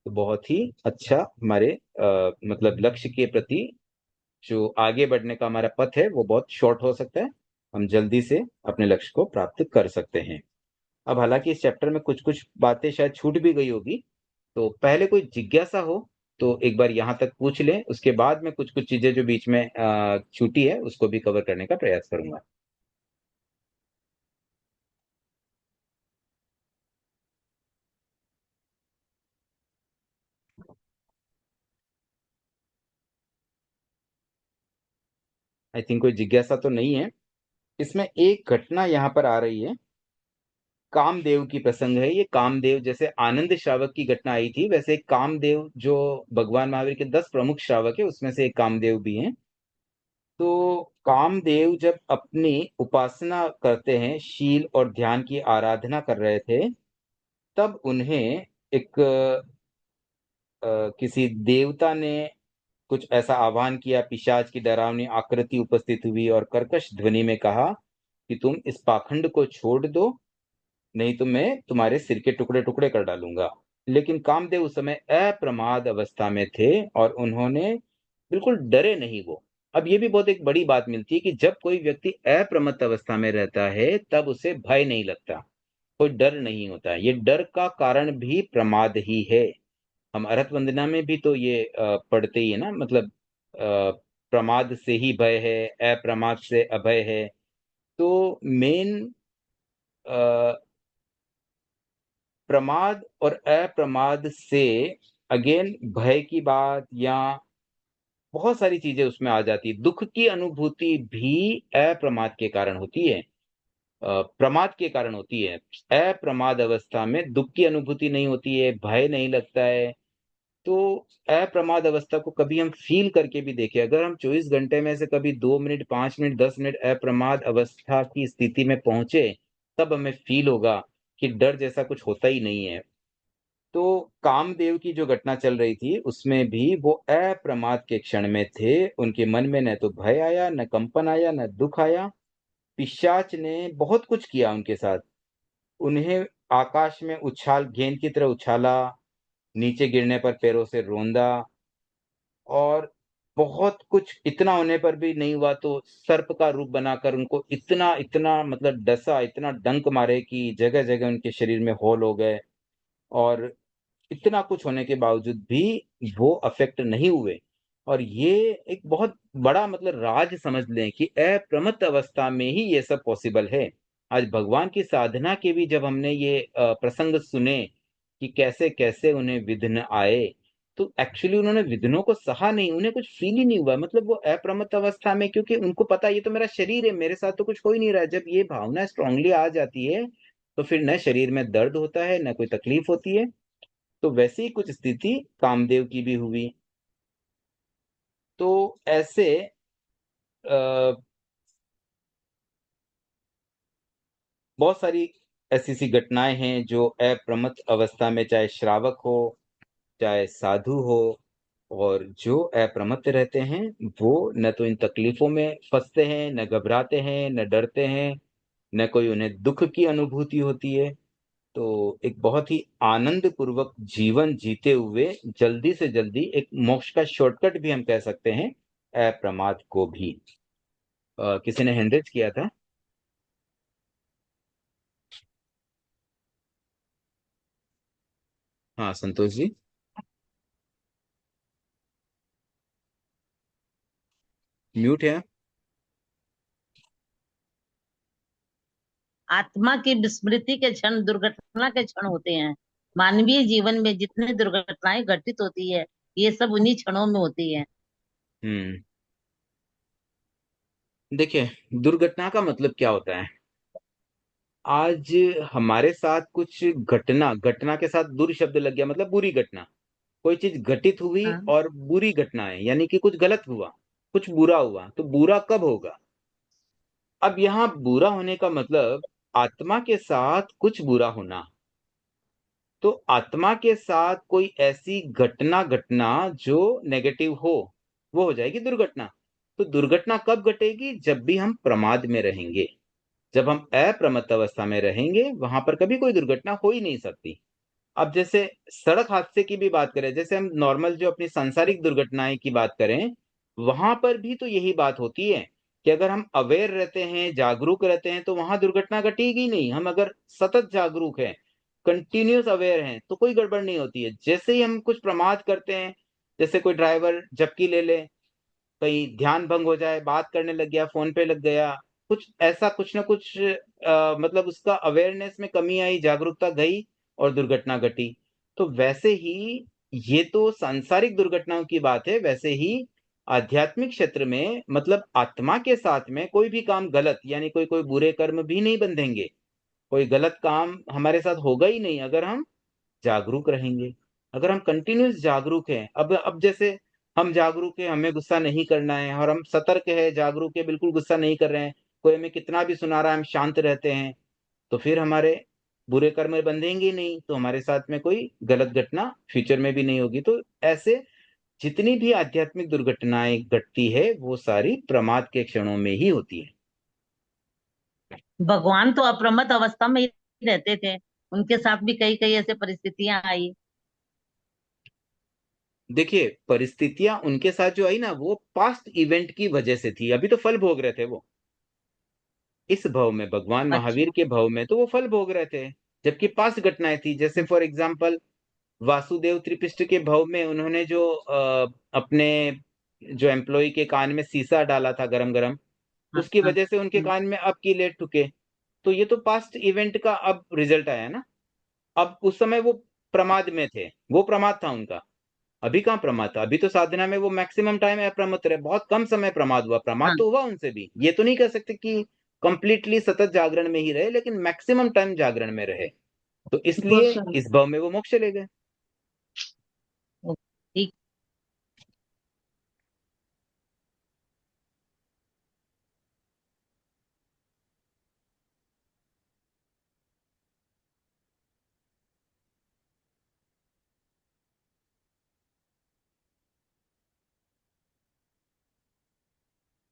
A: तो बहुत ही अच्छा हमारे मतलब लक्ष्य के प्रति जो आगे बढ़ने का हमारा पथ है, वो बहुत शॉर्ट हो सकता है। हम जल्दी से अपने लक्ष्य को प्राप्त कर सकते हैं। अब हालाँकि इस चैप्टर में कुछ-कुछ बातें शायद छूट भी गई होगी, तो पहले कोई जिज्ञासा हो, तो एक बार यहाँ तक पूछ लें, उसके बाद में कुछ-कुछ चीज़ें जो बीच में छूटी है, उसको भी कवर करने का प्रयास करूँगा। आई थिंक कोई जिज्ञासा तो नहीं है। इसमें एक घटना यहाँ पर आ रही है, कामदेव की प्रसंग है ये। कामदेव, जैसे आनंद श्रावक की घटना आई थी, वैसे कामदेव जो भगवान महावीर के 10 प्रमुख श्रावक है, उसमें से एक कामदेव भी हैं। तो कामदेव जब अपनी उपासना करते हैं, शील और ध्यान की आराधना कर रहे थे, तब उन्हें एक किसी देवता ने कुछ ऐसा आह्वान किया, पिशाच की डरावनी आकृति उपस्थित हुई और कर्कश ध्वनि में कहा कि तुम इस पाखंड को छोड़ दो, नहीं तो मैं तुम्हारे सिर के टुकड़े-टुकड़े कर डालूँगा। लेकिन कामदेव उस समय अप्रमाद अवस्था में थे और उन्होंने बिल्कुल डरे नहीं वो। अब ये भी बहुत एक बड़ी बात मिलती है कि जब कोई व्यक्ति अप्रमत्त अवस्था में रहता है, तब उसे भय नहीं लगता, कोई डर नहीं होता है। ये डर का कारण भी प्रमाद ही है। हम अरहत वंदना में भी तो ये पढ़ते ही है ना, मतलब प्रमाद से ही भय है, अप्रमाद से अभय है। तो मेन प्रमाद और अप्रमाद से अगेन भय की बात या बहुत सारी चीजें उसमें आ जाती है। दुख की अनुभूति भी अप्रमाद के कारण होती है, प्रमाद के कारण होती है। अप्रमाद अवस्था में दुख की अनुभूति नहीं होती है, भय नहीं लगता है। तो अप्रमाद अवस्था को कभी हम फील करके भी देखें। अगर हम 24 घंटे में से कभी 2 मिनट, 5 मिनट, 10 मिनट अप्रमाद अवस्था की स्थिति में पहुंचे, तब हमें फील होगा कि डर जैसा कुछ होता ही नहीं है। तो कामदेव की जो घटना चल रही थी, उसमें भी वो अप्रमाद के क्षण में थे। उनके मन में न तो भय आया, न कंपन आया, न दुःख आया। पिशाच ने बहुत कुछ किया उनके साथ। उन्हें आकाश में गेंद की तरह उछाला, नीचे गिरने पर पैरों से रौंदा और बहुत कुछ। इतना होने पर भी नहीं हुआ तो सर्प का रूप बनाकर उनको इतना मतलब डसा, इतना डंक मारे कि जगह-जगह उनके शरीर में होल हो गए। और इतना कुछ होने के बावजूद भी वो अफ़ेक्ट नहीं हुए। और ये एक बहुत बड़ा मतलब राज समझ लें कि अप्रमत्त अवस्था में ही ये सब पॉसिबल है। आज भगवान की साधना के भी जब हमने ये प्रसंग सुने कि कैसे-कैसे उन्हें विघ्न आए, तो एक्चुअली उन्होंने विघ्नों को सहा नहीं, उन्हें कुछ फ़ील ही नहीं हुआ। मतलब वो अप्रमत्त अवस्था में, क्योंकि उनको पता है ये तो मेरा शरीर है, मेरे साथ तो कुछ हो ही नहीं रहा है। जब ये भावना स्ट्रॉन्गली आ जाती है, तो फिर न शरीर में दर्द होता है, न कोई तकलीफ होती है। तो वैसी ही कुछ स्थिति कामदेव की भी हुई। तो ऐसे अ, बहुत सारी ऐसी-ऐसी घटनाएँ हैं जो अप्रमत्त अवस्था में, चाहे श्रावक हो, चाहे साधु हो, और जो अप्रमत्त रहते हैं, वो न तो इन तकलीफ़ों में फँसते हैं, न घबराते हैं, न डरते हैं, न कोई उन्हें दुःख की अनुभूति होती है। तो एक बहुत ही आनंद पूर्वक जीवन जीते हुए जल्दी से जल्दी एक मोक्ष का शॉर्टकट भी हम कह सकते हैं अप्रमाद को भी। किसी ने हैंड रेज़ किया था? हाँ, संतोष जी, म्यूट है आप?
B: आत्मा की विस्मृति के क्षण दुर्घटना के क्षण होते हैं। मानवीय जीवन में जितनी दुर्घटनाएं घटित होती है, ये सब उन्हीं क्षणों में होती है।
A: हुँ। देखिए, दुर्घटना का मतलब क्या होता है? आज हमारे साथ कुछ घटना के साथ दुर शब्द लग गया, मतलब बुरी घटना। कोई चीज़ घटित हुई
B: हाँ।
A: और बुरी घटना है, यानी कि कुछ गलत हुआ, कुछ बुरा हुआ। तो बुरा कब होगा? अब यहाँ बुरा होने का मतलब आत्मा के साथ कुछ बुरा होना। तो आत्मा के साथ कोई ऐसी घटना घटना जो नेगेटिव हो, वो हो जाएगी दुर्घटना। तो दुर्घटना कब घटेगी? जब भी हम प्रमाद में रहेंगे। जब हम अप्रमत्त अवस्था में रहेंगे वहां पर कभी कोई दुर्घटना हो ही नहीं सकती। अब जैसे सड़क हादसे की भी बात करें, जैसे हम नॉर्मल जो अपनी सांसारिक दुर्घटनाएं की बात करें, वहां पर भी तो यही बात होती है कि अगर हम अवेयर रहते हैं, जागरूक रहते हैं, तो वहां दुर्घटना घटेगी नहीं। हम अगर सतत जागरूक हैं, कंटिन्यूस अवेयर हैं, तो कोई गड़बड़ नहीं होती है। जैसे ही हम कुछ प्रमाद करते हैं, जैसे कोई ड्राइवर झपकी ले ले, कहीं ध्यान भंग हो जाए, बात करने लग गया, फोन पे लग गया, कुछ ऐसा कुछ ना कुछ मतलब उसका अवेयरनेस में कमी आई, जागरूकता गई और दुर्घटना घटी। तो वैसे ही ये तो सांसारिक दुर्घटनाओं की बात है, वैसे ही आध्यात्मिक क्षेत्र में मतलब आत्मा के साथ में कोई भी काम गलत, यानी कोई कोई बुरे कर्म भी नहीं बंधेंगे। कोई गलत काम हमारे साथ होगा ही नहीं अगर हम जागरूक रहेंगे। अगर हम कंटिन्यूस जागरूक हैं, अब जैसे हम जागरूक है, हमें गुस्सा नहीं करना है, और हम सतर्क है, जागरूक है, बिल्कुल गुस्सा नहीं कर रहे हैं, कोई हमें कितना भी सुना रहा है हम शांत रहते हैं, तो फिर हमारे बुरे कर्म बंधेंगे ही नहीं, तो हमारे साथ में कोई गलत घटना फ्यूचर में भी नहीं होगी। तो ऐसे जितनी भी आध्यात्मिक दुर्घटनाएं घटती है वो सारी प्रमाद के क्षणों में ही होती है।
B: भगवान तो अप्रमत्त अवस्था में ही रहते थे, उनके साथ भी कई कई ऐसे परिस्थितियां आई।
A: देखिए, परिस्थितियां उनके साथ जो आई ना, वो पास्ट इवेंट की वजह से थी। अभी तो फल भोग रहे थे वो, इस भव में, भगवान महावीर
B: अच्छा।
A: के भव में तो वो फल भोग रहे थे, जबकि पास्ट घटनाएं थी। जैसे फॉर एग्जाम्पल, वासुदेव त्रिपिष्ट के भव में उन्होंने जो अपने जो एम्प्लॉय के कान में शीशा डाला था गरम गरम,
B: हाँ
A: उसकी
B: हाँ।
A: वजह से उनके कान में अब की लेट ठुके। तो ये तो पास्ट इवेंट का अब रिजल्ट आया ना। अब उस समय वो प्रमाद में थे, वो प्रमाद था उनका। अभी कहाँ प्रमाद था, अभी तो साधना में वो मैक्सिमम टाइम अप्रमत्त रहे, बहुत कम समय प्रमाद हुआ। प्रमाद
B: हाँ।
A: तो हुआ उनसे भी, ये तो नहीं कह सकते कि कंप्लीटली सतत जागरण में ही रहे, लेकिन मैक्सिमम टाइम जागरण में रहे, तो
B: वो
A: इसलिए
B: सुन।
A: इस भाव में वो मोक्ष चले गए।
B: ठीक।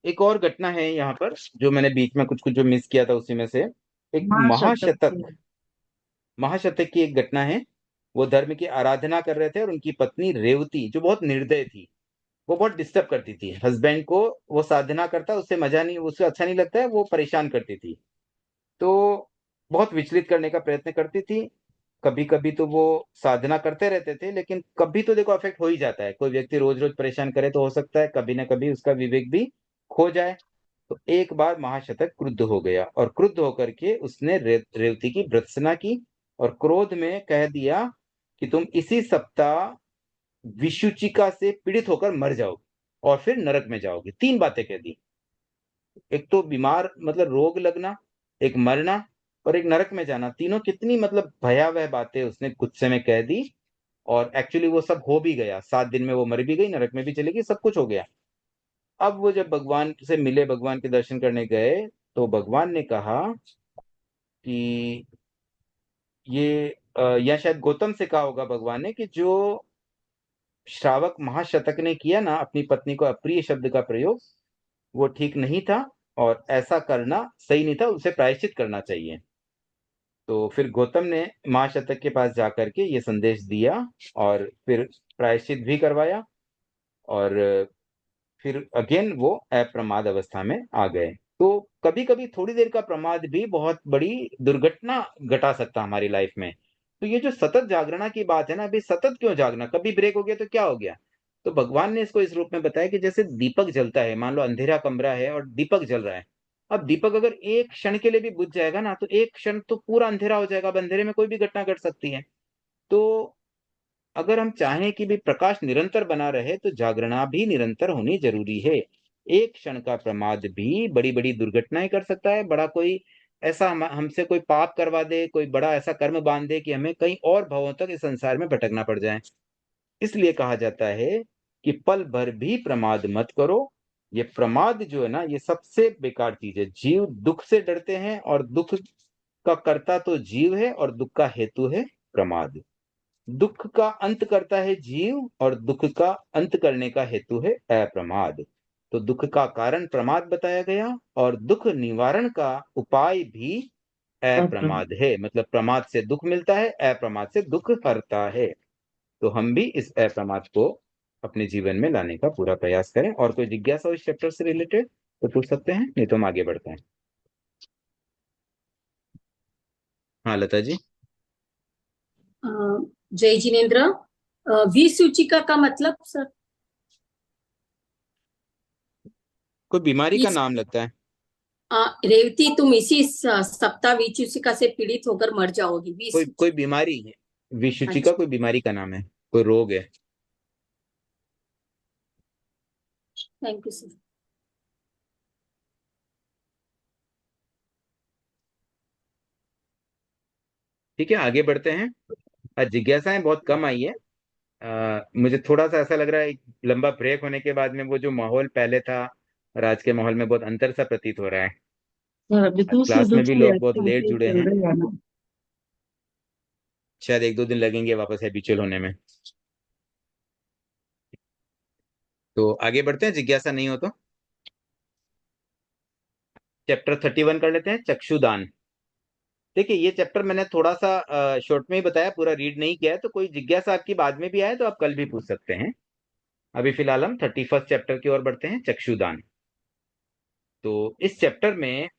A: एक और घटना है यहाँ पर, जो मैंने बीच में कुछ कुछ जो मिस किया था उसी में से, एक
B: महाशतक।
A: महाशतक, महाशतक की एक घटना है। वो धर्म की आराधना कर रहे थे और उनकी पत्नी रेवती, जो बहुत निर्दय थी, वो बहुत डिस्टर्ब करती थी हस्बैंड को। वो साधना करता, उससे मजा नहीं, उससे अच्छा नहीं लगता है, वो परेशान करती थी। तो बहुत विचलित करने का प्रयत्न करती थी। कभी कभी तो वो साधना करते रहते थे, लेकिन कभी तो देखो अफेक्ट हो ही जाता है। कोई व्यक्ति रोज रोज परेशान करे तो हो सकता है कभी ना कभी उसका विवेक भी खो जाए। तो एक बार महाशतक क्रुद्ध हो गया, और क्रुद्ध होकर के उसने रेवती की भर्त्सना की, और क्रोध में कह दिया कि तुम इसी सप्ताह विषुचिका से पीड़ित होकर मर जाओगे और फिर नरक में जाओगे। तीन बातें कह दी। एक तो बीमार मतलब रोग लगना, एक मरना, और एक नरक में जाना। तीनों कितनी मतलब भयावह बातें उसने गुस्से में कह दी। और एक्चुअली वो सब हो भी गया, 7 दिन में वो मर भी गई, नरक में भी चली गई, सब कुछ हो गया। अब वो जब भगवान से मिले, भगवान के दर्शन करने गए, तो भगवान ने कहा कि ये या शायद गौतम से कहा होगा भगवान ने, कि जो श्रावक महाशतक ने किया ना अपनी पत्नी को अप्रिय शब्द का प्रयोग, वो ठीक नहीं था, और ऐसा करना सही नहीं था, उसे प्रायश्चित करना चाहिए। तो फिर गौतम ने महाशतक के पास जाकर के ये संदेश दिया, और फिर प्रायश्चित भी करवाया, और फिर अगेन वो अप्रमाद अवस्था में आ गए। तो कभी कभी थोड़ी देर का प्रमाद भी बहुत बड़ी दुर्घटना घटा सकता है हमारी लाइफ में। तो ये जो सतत जागरणा की बात है ना, अभी सतत क्यों जागना, कभी ब्रेक हो गया तो क्या हो गया। तो भगवान ने इसको इस रूप में बताया कि जैसे दीपक जलता है, मान लो अंधेरा कमरा है और दीपक जल रहा है। अब दीपक अगर एक क्षण के लिए भी बुझ जाएगा ना, तो एक क्षण तो पूरा अंधेरा हो जाएगा। अब अंधेरे में कोई भी घटना घट सकती है। तो अगर हम चाहें कि भी प्रकाश निरंतर बना रहे, तो जागरणा भी निरंतर होनी जरूरी है। एक क्षण का प्रमाद भी बड़ी बड़ी दुर्घटनाएं कर सकता है। बड़ा कोई ऐसा हमसे कोई पाप करवा दे, कोई बड़ा ऐसा कर्म बांध दे कि हमें कई और भवों तक इस संसार में भटकना पड़ जाए। इसलिए कहा जाता है कि पल भर भी प्रमाद मत करो। ये प्रमाद जो है ना, ये सबसे बेकार चीज है। जीव दुख से डरते हैं, और दुख का कर्ता तो जीव है, और दुख का हेतु है प्रमाद। दुख का अंत करता है जीव, और दुख का अंत करने का हेतु है अप्रमाद। तो दुख का कारण प्रमाद बताया गया, और दुख निवारण का उपाय भी अप्रमाद है। मतलब प्रमाद से दुख मिलता है, अप्रमाद से दुख हरता है। तो हम भी इस अप्रमाद को अपने जीवन में लाने का पूरा प्रयास करें। और कोई जिज्ञासा हो इस चैप्टर से रिलेटेड तो पूछ सकते हैं, नहीं तो हम आगे बढ़ते हैं। हाँ लता जी।
C: अ, जय जिनेन्द्र। विसूचिका का मतलब सर?
A: कोई बीमारी का
C: इस
A: नाम लगता है।
C: रेवती, तुम इसी सप्ताह विसूचिका से पीड़ित होकर मर जाओगी।
A: कोई
C: विसूचिका।
A: कोई बीमारी है, विसूचिका
C: अच्छा,
A: कोई बीमारी का नाम है, कोई रोग है।
C: Thank you sir.
A: ठीक है, आगे बढ़ते हैं। जिज्ञासाएं बहुत कम आई है। मुझे थोड़ा सा ऐसा लग रहा है, एक लंबा ब्रेक होने के बाद में वो जो माहौल पहले था और आज के माहौल में बहुत अंतर सा प्रतीत हो रहा है।
B: सर अभी
A: आज
B: दूसरी
A: क्लास में भी
B: दूसरी
A: लोग बहुत लेट
B: एक्टिविटी
A: जुड़े
B: चल
A: हैं।
B: रही है ना।
A: शायद एक दो दिन लगेंगे वापस हैबिचुअल होने में। तो आगे बढ़ते हैं, जिज्ञासा नहीं हो तो। चैप्टर 31 कर लेते हैं, चक्षुदान। देखिए ये चैप्टर मैंने थोड़ा सा शॉर्ट में ही बताया, पूरा रीड नहीं किया है। तो कोई जिज्ञासा आपकी बाद में भी आए तो आप कल भी पूछ सकते हैं। अभी फिलहाल हम 31 चैप्टर की ओर बढ़ते हैं, चक्षुदान। तो इस चैप्टर में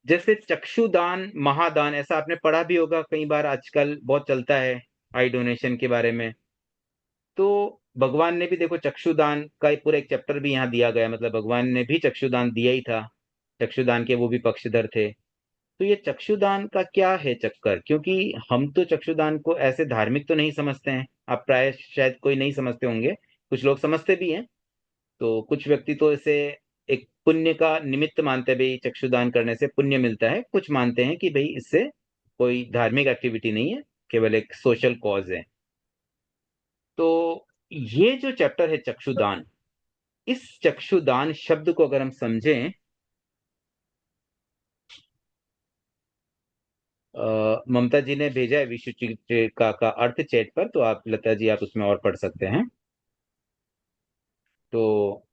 A: जैसे चक्षुदान महादान, ऐसा आपने पढ़ा भी होगा कई बार, आजकल बहुत चलता है आई डोनेशन के बारे में। तो भगवान ने भी देखो चक्षुदान का एक पूरा एक चैप्टर भी यहाँ दिया गया, मतलब भगवान ने भी चक्षुदान दिया ही था। चक्षुदान के वो भी पक्षधर थे। तो ये चक्षुदान का क्या है चक्कर, क्योंकि हम तो चक्षुदान को ऐसे धार्मिक तो नहीं समझते हैं। आप प्राय शायद कोई नहीं समझते होंगे, कुछ लोग समझते भी हैं। तो कुछ व्यक्ति तो इसे एक पुण्य का निमित्त मानते हैं, भाई चक्षुदान करने से पुण्य मिलता है। कुछ मानते हैं कि भाई इससे कोई धार्मिक एक्टिविटी नहीं है, केवल एक सोशल कॉज है। तो ये जो चैप्टर है चक्षुदान, इस चक्षुदान शब्द को अगर हम समझें, ममता जी ने भेजा है विश्वचित्रिका का अर्थ चैट पर, तो आप लता जी आप उसमें और पढ़ सकते हैं। तो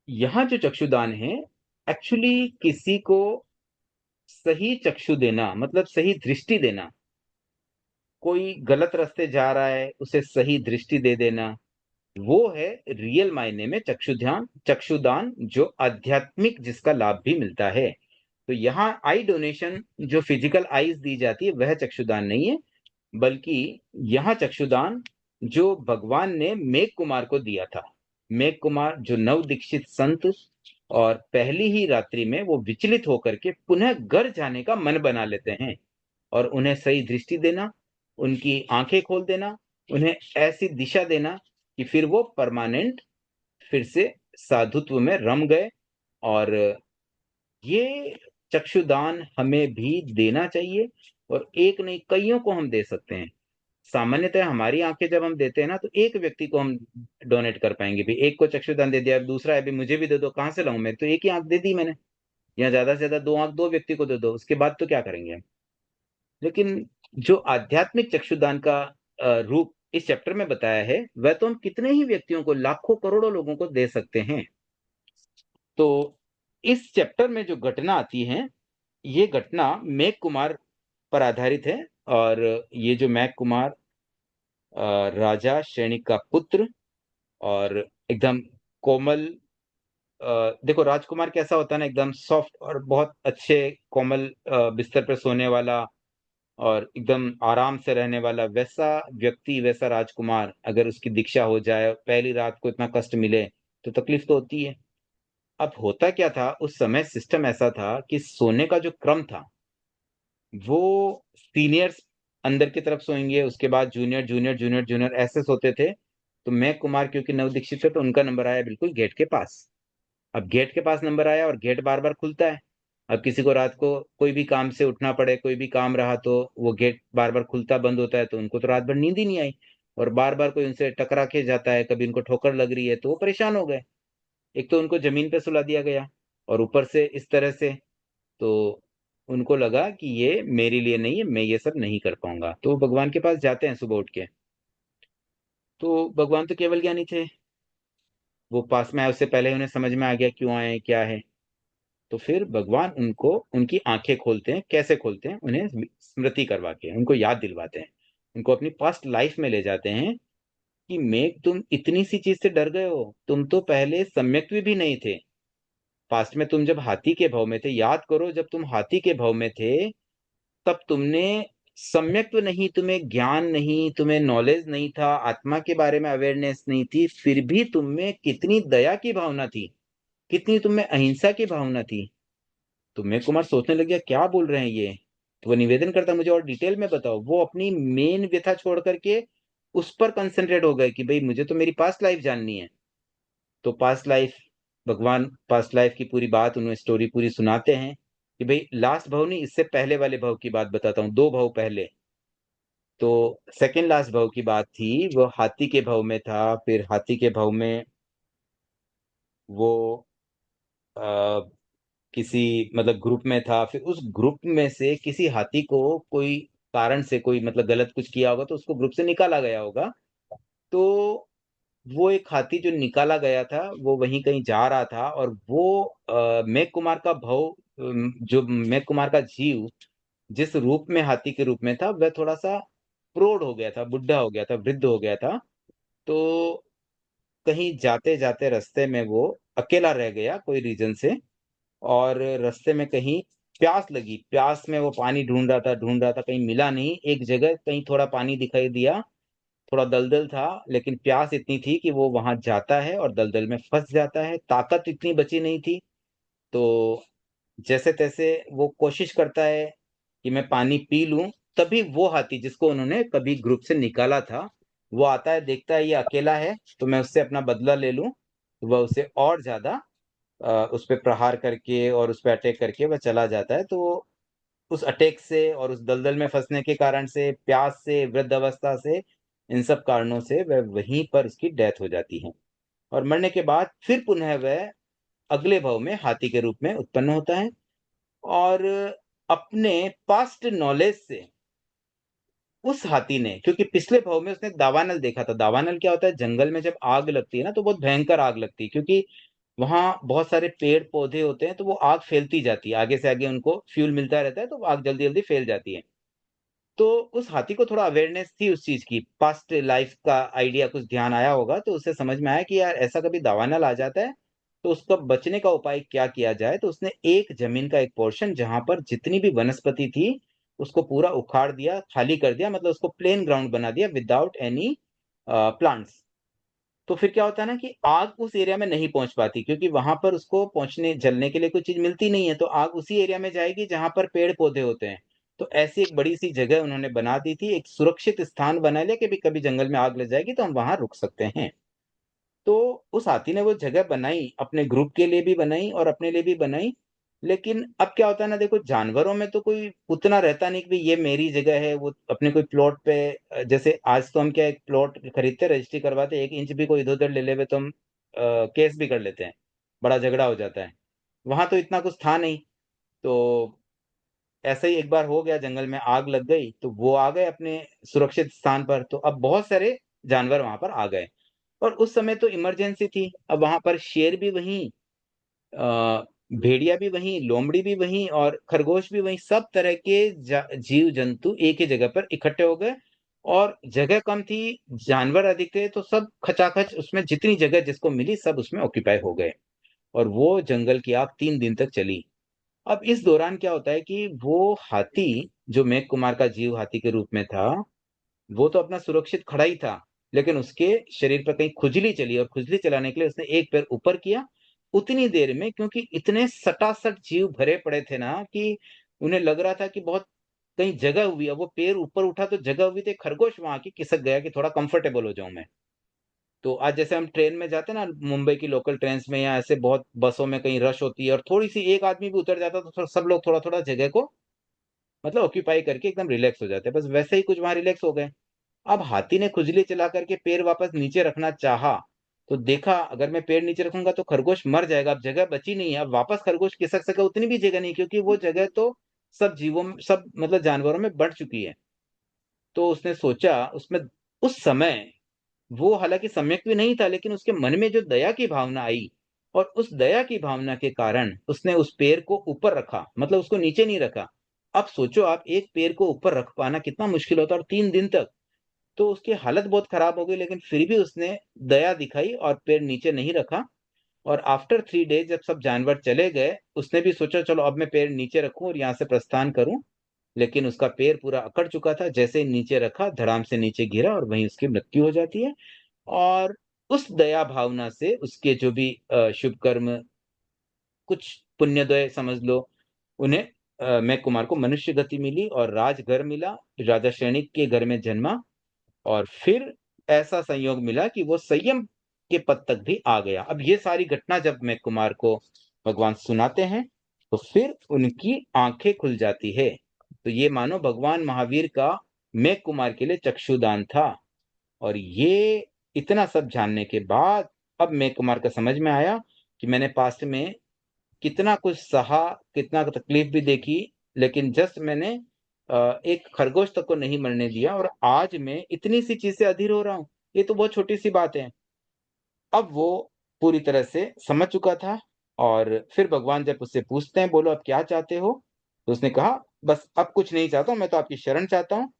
A: यहाँ जो चक्षुदान है, एक्चुअली किसी को सही चक्षु देना, मतलब सही दृष्टि देना। कोई गलत रास्ते जा रहा है उसे सही दृष्टि दे देना, वो है रियल मायने में चक्षुध्यान चक्षुदान, जो आध्यात्मिक जिसका लाभ भी मिलता है। तो यहाँ आई डोनेशन जो फिजिकल आईज दी जाती है वह चक्षुदान नहीं है, बल्कि यहाँ चक्षुदान जो भगवान ने मेघ कुमार को दिया था। मेघ कुमार जो नव दीक्षित संत, और पहली ही रात्रि में वो विचलित होकर के पुनः घर जाने का मन बना लेते हैं, और उन्हें सही दृष्टि देना, उनकी आंखें खोल देना, उन्हें ऐसी दिशा देना कि फिर वो परमानेंट फिर से साधुत्व में रम गए। और ये चक्षुदान हमें भी देना चाहिए, और एक नहीं कईयों को हम दे सकते हैं। सामान्यतः हमारी आंखें जब हम देते हैं ना, तो एक व्यक्ति को हम डोनेट कर पाएंगे। भी एक को चक्षुदान दे दिया, दूसरा है भी मुझे भी दे दो, कहाँ से लाऊं, मैं तो एक ही आंख दे दी मैंने। या ज्यादा से ज्यादा दो आंख दो व्यक्ति को दे दो, उसके बाद तो क्या करेंगे हम। लेकिन जो आध्यात्मिक चक्षुदान का रूप इस चैप्टर में बताया है, वह तो हम कितने ही व्यक्तियों को, लाखों करोड़ों लोगों को दे सकते हैं। तो इस चैप्टर में जो घटना आती है, ये घटना मेघ कुमार पर आधारित है। और ये जो मेघ कुमार राजा श्रेणी का पुत्र, और एकदम कोमल, देखो राजकुमार कैसा होता है ना, एकदम सॉफ्ट और बहुत अच्छे कोमल बिस्तर पे सोने वाला और एकदम आराम से रहने वाला, वैसा व्यक्ति, वैसा राजकुमार अगर उसकी दीक्षा हो जाए, पहली रात को इतना कष्ट मिले तो तकलीफ तो होती है। अब होता क्या था उस समय, सिस्टम ऐसा था कि सोने का जो क्रम था, वो सीनियर्स अंदर की तरफ सोएंगे, उसके बाद जूनियर जूनियर जूनियर जूनियर ऐसे सोते थे। तो मैं कुमार क्योंकि नव दीक्षित थे, तो उनका नंबर आया बिल्कुल गेट के पास। अब गेट के पास नंबर आया और गेट बार बार खुलता है। अब किसी को रात को कोई भी काम से उठना पड़े, कोई भी काम रहा, तो वो गेट बार बार खुलता बंद होता है, तो उनको तो रात भर नींद ही नहीं आई। और बार बार कोई उनसे टकरा के जाता है, कभी उनको ठोकर लग रही है, तो वो परेशान हो गए। एक तो उनको जमीन पे सुला दिया गया, और ऊपर से इस तरह से। तो उनको लगा कि ये मेरे लिए नहीं है, मैं ये सब नहीं कर पाऊंगा। तो वो भगवान के पास जाते हैं सुबह उठ के। तो भगवान तो केवल ज्ञानी थे, वो पास में आए उससे पहले उन्हें समझ में आ गया क्यों आए हैं, क्या है। तो फिर भगवान उनको उनकी आंखें खोलते हैं। कैसे खोलते हैं? उन्हें स्मृति करवा के, उनको याद दिलवाते हैं, उनको अपनी पास्ट लाइफ में ले जाते हैं कि मेघ, तुम इतनी सी चीज से डर गए हो, तुम तो पहले सम्यक्त्व भी नहीं थे। पास्ट में तुम जब हाथी के भाव में थे, याद करो, जब तुम हाथी के भाव में थे तब तुमने सम्यक्त्व नहीं, तुम्हें ज्ञान नहीं, तुम्हें नॉलेज नहीं था, आत्मा के बारे में अवेयरनेस नहीं थी, फिर भी तुम में कितनी दया की भावना थी, कितनी तुम में अहिंसा की भावना थी। तो मैं कुमार सोचने लग गया क्या बोल रहे हैं ये। तो वो निवेदन करता मुझे और डिटेल में बताओ। वो अपनी मेन व्यथा छोड़ करके उस पर कंसंट्रेट हो गए कि भाई मुझे तो मेरी पास्ट लाइफ जाननी है। तो पास्ट लाइफ, भगवान पास्ट लाइफ की पूरी बात उन्हें स्टोरी पूरी सुनाते हैं कि भाई लास्ट भाव नहीं, इससे पहले वाले भाव की बात बताता हूँ, 2 भाव पहले। तो सेकेंड लास्ट भाव की बात थी, वो हाथी के भाव में था। फिर हाथी के भाव में वो आ, किसी मतलब ग्रुप में था। फिर उस ग्रुप में से किसी हाथी को कोई कारण से कोई मतलब गलत कुछ किया होगा तो उसको ग्रुप से निकाला गया होगा। तो वो एक हाथी जो निकाला गया था वो वहीं कहीं जा रहा था, और वो मेघ कुमार का भाव, जो मेघ कुमार का जीव जिस रूप में हाथी के रूप में था वह थोड़ा सा प्रौढ़ हो गया था, बुढ़ा हो गया था, वृद्ध हो गया था। तो कहीं जाते जाते रास्ते में वो अकेला रह गया कोई रीजन से। और रास्ते में कहीं प्यास लगी, प्यास में वो पानी ढूंढ रहा था, कहीं मिला नहीं। एक जगह कहीं थोड़ा पानी दिखाई दिया, थोड़ा दलदल था, लेकिन प्यास इतनी थी कि वो वहां जाता है और दलदल में फंस जाता है। ताकत इतनी बची नहीं थी। तो जैसे तैसे वो कोशिश करता है कि मैं पानी पी लूं। तभी वो हाथी जिसको उन्होंने कभी ग्रुप से निकाला था वो आता है, देखता है ये अकेला है तो मैं उससे अपना बदला ले लूं। तो वह उसे और ज्यादा उस पे प्रहार करके और उस पे अटैक करके वह चला जाता है। तो उस अटैक से और उस दलदल में फंसने के कारण से, प्यास से, वृद्ध अवस्था से, इन सब कारणों से वह वहीं पर उसकी डेथ हो जाती है। और मरने के बाद फिर पुनः वह अगले भाव में हाथी के रूप में उत्पन्न होता है। और अपने पास्ट नॉलेज से उस हाथी ने, क्योंकि पिछले भाव में उसने दावानल देखा था। दावानल क्या होता है? जंगल में जब आग लगती है ना तो बहुत भयंकर आग लगती है, क्योंकि वहां बहुत सारे पेड़ पौधे होते हैं, तो वो आग फैलती जाती है, आगे से आगे उनको फ्यूल मिलता रहता है, तो आग जल्दी जल्दी फैल जाती है। तो उस हाथी को थोड़ा अवेयरनेस थी उस चीज की, पास्ट लाइफ का आइडिया कुछ ध्यान आया होगा, तो उसे समझ में आया कि यार ऐसा कभी दावानल आ जाता है तो उसका बचने का उपाय क्या किया जाए। तो उसने एक जमीन का एक पोर्शन जहां पर जितनी भी वनस्पति थी उसको पूरा उखाड़ दिया, खाली कर दिया, मतलब उसको प्लेन ग्राउंड बना दिया विदाउट एनी प्लांट्स। तो फिर क्या होता है ना कि आग उस एरिया में नहीं पहुंच पाती, क्योंकि वहां पर उसको पहुंचने जलने के लिए कोई चीज मिलती नहीं है, तो आग उसी एरिया में जाएगी जहां पर पेड़ पौधे होते हैं। तो ऐसी एक बड़ी सी जगह उन्होंने बना दी थी, एक सुरक्षित स्थान बना लिया कि भी कभी जंगल में आग लग जाएगी तो हम वहां रुक सकते हैं। तो उस हाथी ने वो जगह बनाई, अपने ग्रुप के लिए भी बनाई और अपने लिए भी बनाई। लेकिन अब क्या होता है ना, देखो जानवरों में तो कोई उतना रहता नहीं कि भाई ये मेरी जगह है, वो अपने कोई प्लॉट पे जैसे आज तो हम क्या एक प्लॉट खरीदते रजिस्ट्री करवाते, 1 इंच भी कोई इधर उधर ले लेवे तो हम केस भी कर लेते हैं, बड़ा झगड़ा हो जाता है। वहां तो इतना कुछ था नहीं। तो ऐसा ही एक बार हो गया, जंगल में आग लग गई तो वो आ गए अपने सुरक्षित स्थान पर, तो अब बहुत सारे जानवर वहां पर आ गए। और उस समय तो इमरजेंसी थी, अब वहां पर शेर भी वहीं, अ, भेड़िया भी वहीं, लोमड़ी भी वहीं और खरगोश भी वहीं, सब तरह के जीव जंतु एक ही जगह पर इकट्ठे हो गए। और जगह कम थी, जानवर अधिक थे, तो सब खचाखच उसमें जितनी जगह जिसको मिली सब उसमें ऑक्यूपाई हो गए। और वो जंगल की आग 3 दिन तक चली। अब इस दौरान क्या होता है कि वो हाथी जो मेघ कुमार का जीव हाथी के रूप में था, वो तो अपना सुरक्षित खड़ा ही था, लेकिन उसके शरीर पर कहीं खुजली चली, और खुजली चलाने के लिए उसने एक पैर ऊपर किया। उतनी देर में, क्योंकि इतने सटासट जीव भरे पड़े थे ना कि उन्हें लग रहा था कि बहुत कहीं जगह हुई है, वो पैर ऊपर उठा तो जगह हुई थी, खरगोश वहां की खिसक गया कि थोड़ा कंफर्टेबल हो जाऊं मैं। तो आज जैसे हम ट्रेन में जाते हैं ना, मुंबई की लोकल ट्रेन में या ऐसे बहुत बसों में कहीं रश होती है और थोड़ी सी एक आदमी भी उतर जाता तो सब लोग थोड़ा थोड़ा जगह को मतलब ऑक्यूपाई करके एकदम रिलैक्स हो जाते हैं, बस वैसे ही कुछ वहां रिलैक्स हो गए। अब हाथी ने खुजली चला करके पैर वापस नीचे रखना चाहा, तो देखा अगर मैं पैर नीचे रखूंगा तो खरगोश मर जाएगा, अब जगह बची नहीं है, अब वापस खरगोश खिसक सके उतनी भी जगह नहीं, क्योंकि वो जगह तो सब जीवों में, सब मतलब जानवरों में बढ़ चुकी है। तो उसने सोचा उसमें, उस समय वो हालांकि सम्यक भी नहीं था, लेकिन उसके मन में जो दया की भावना आई, और उस दया की भावना के कारण उसने उस पैर को ऊपर रखा, मतलब उसको नीचे नहीं रखा। अब सोचो आप, एक पैर को ऊपर रख पाना कितना मुश्किल होता है, और 3 दिन तक। तो उसकी हालत बहुत खराब हो गई, लेकिन फिर भी उसने दया दिखाई और पैर नीचे नहीं रखा। और आफ्टर 3 डेज जब सब जानवर चले गए, उसने भी सोचा चलो अब मैं पैर नीचे रखूं और यहाँ से प्रस्थान करूं। लेकिन उसका पैर पूरा अकड़ चुका था, जैसे ही नीचे रखा धड़ाम से नीचे गिरा और वहीं उसकी मृत्यु हो जाती है। और उस दया भावना से उसके जो भी शुभ कर्म, कुछ पुण्योदय समझ लो, उन्हें मैं कुमार को मनुष्य गति मिली और राजघर मिला, राजा सैनिक के घर में जन्मा। और फिर ऐसा संयोग मिला कि वो संयम के पद तक भी आ गया। अब ये सारी घटना जब मैं कुमार को भगवान सुनाते हैं, तो फिर उनकी आंखें खुल जाती है। तो ये मानो भगवान महावीर का मैं कुमार के लिए चक्षुदान था। और ये इतना सब जानने के बाद अब मैं कुमार का समझ में आया कि मैंने पास्ट में कितना कुछ सहा, कितना तकलीफ भी देखी, लेकिन जस्ट मैंने एक खरगोश तक को नहीं मरने दिया, और आज मैं इतनी सी चीज से अधीर हो रहा हूँ। ये तो बहुत छोटी सी बात है। अब वो पूरी तरह से समझ चुका था। और फिर भगवान जब उससे पूछते हैं बोलो अब क्या चाहते हो, तो उसने कहा बस अब कुछ नहीं चाहता हूँ, मैं तो आपकी शरण चाहता हूँ,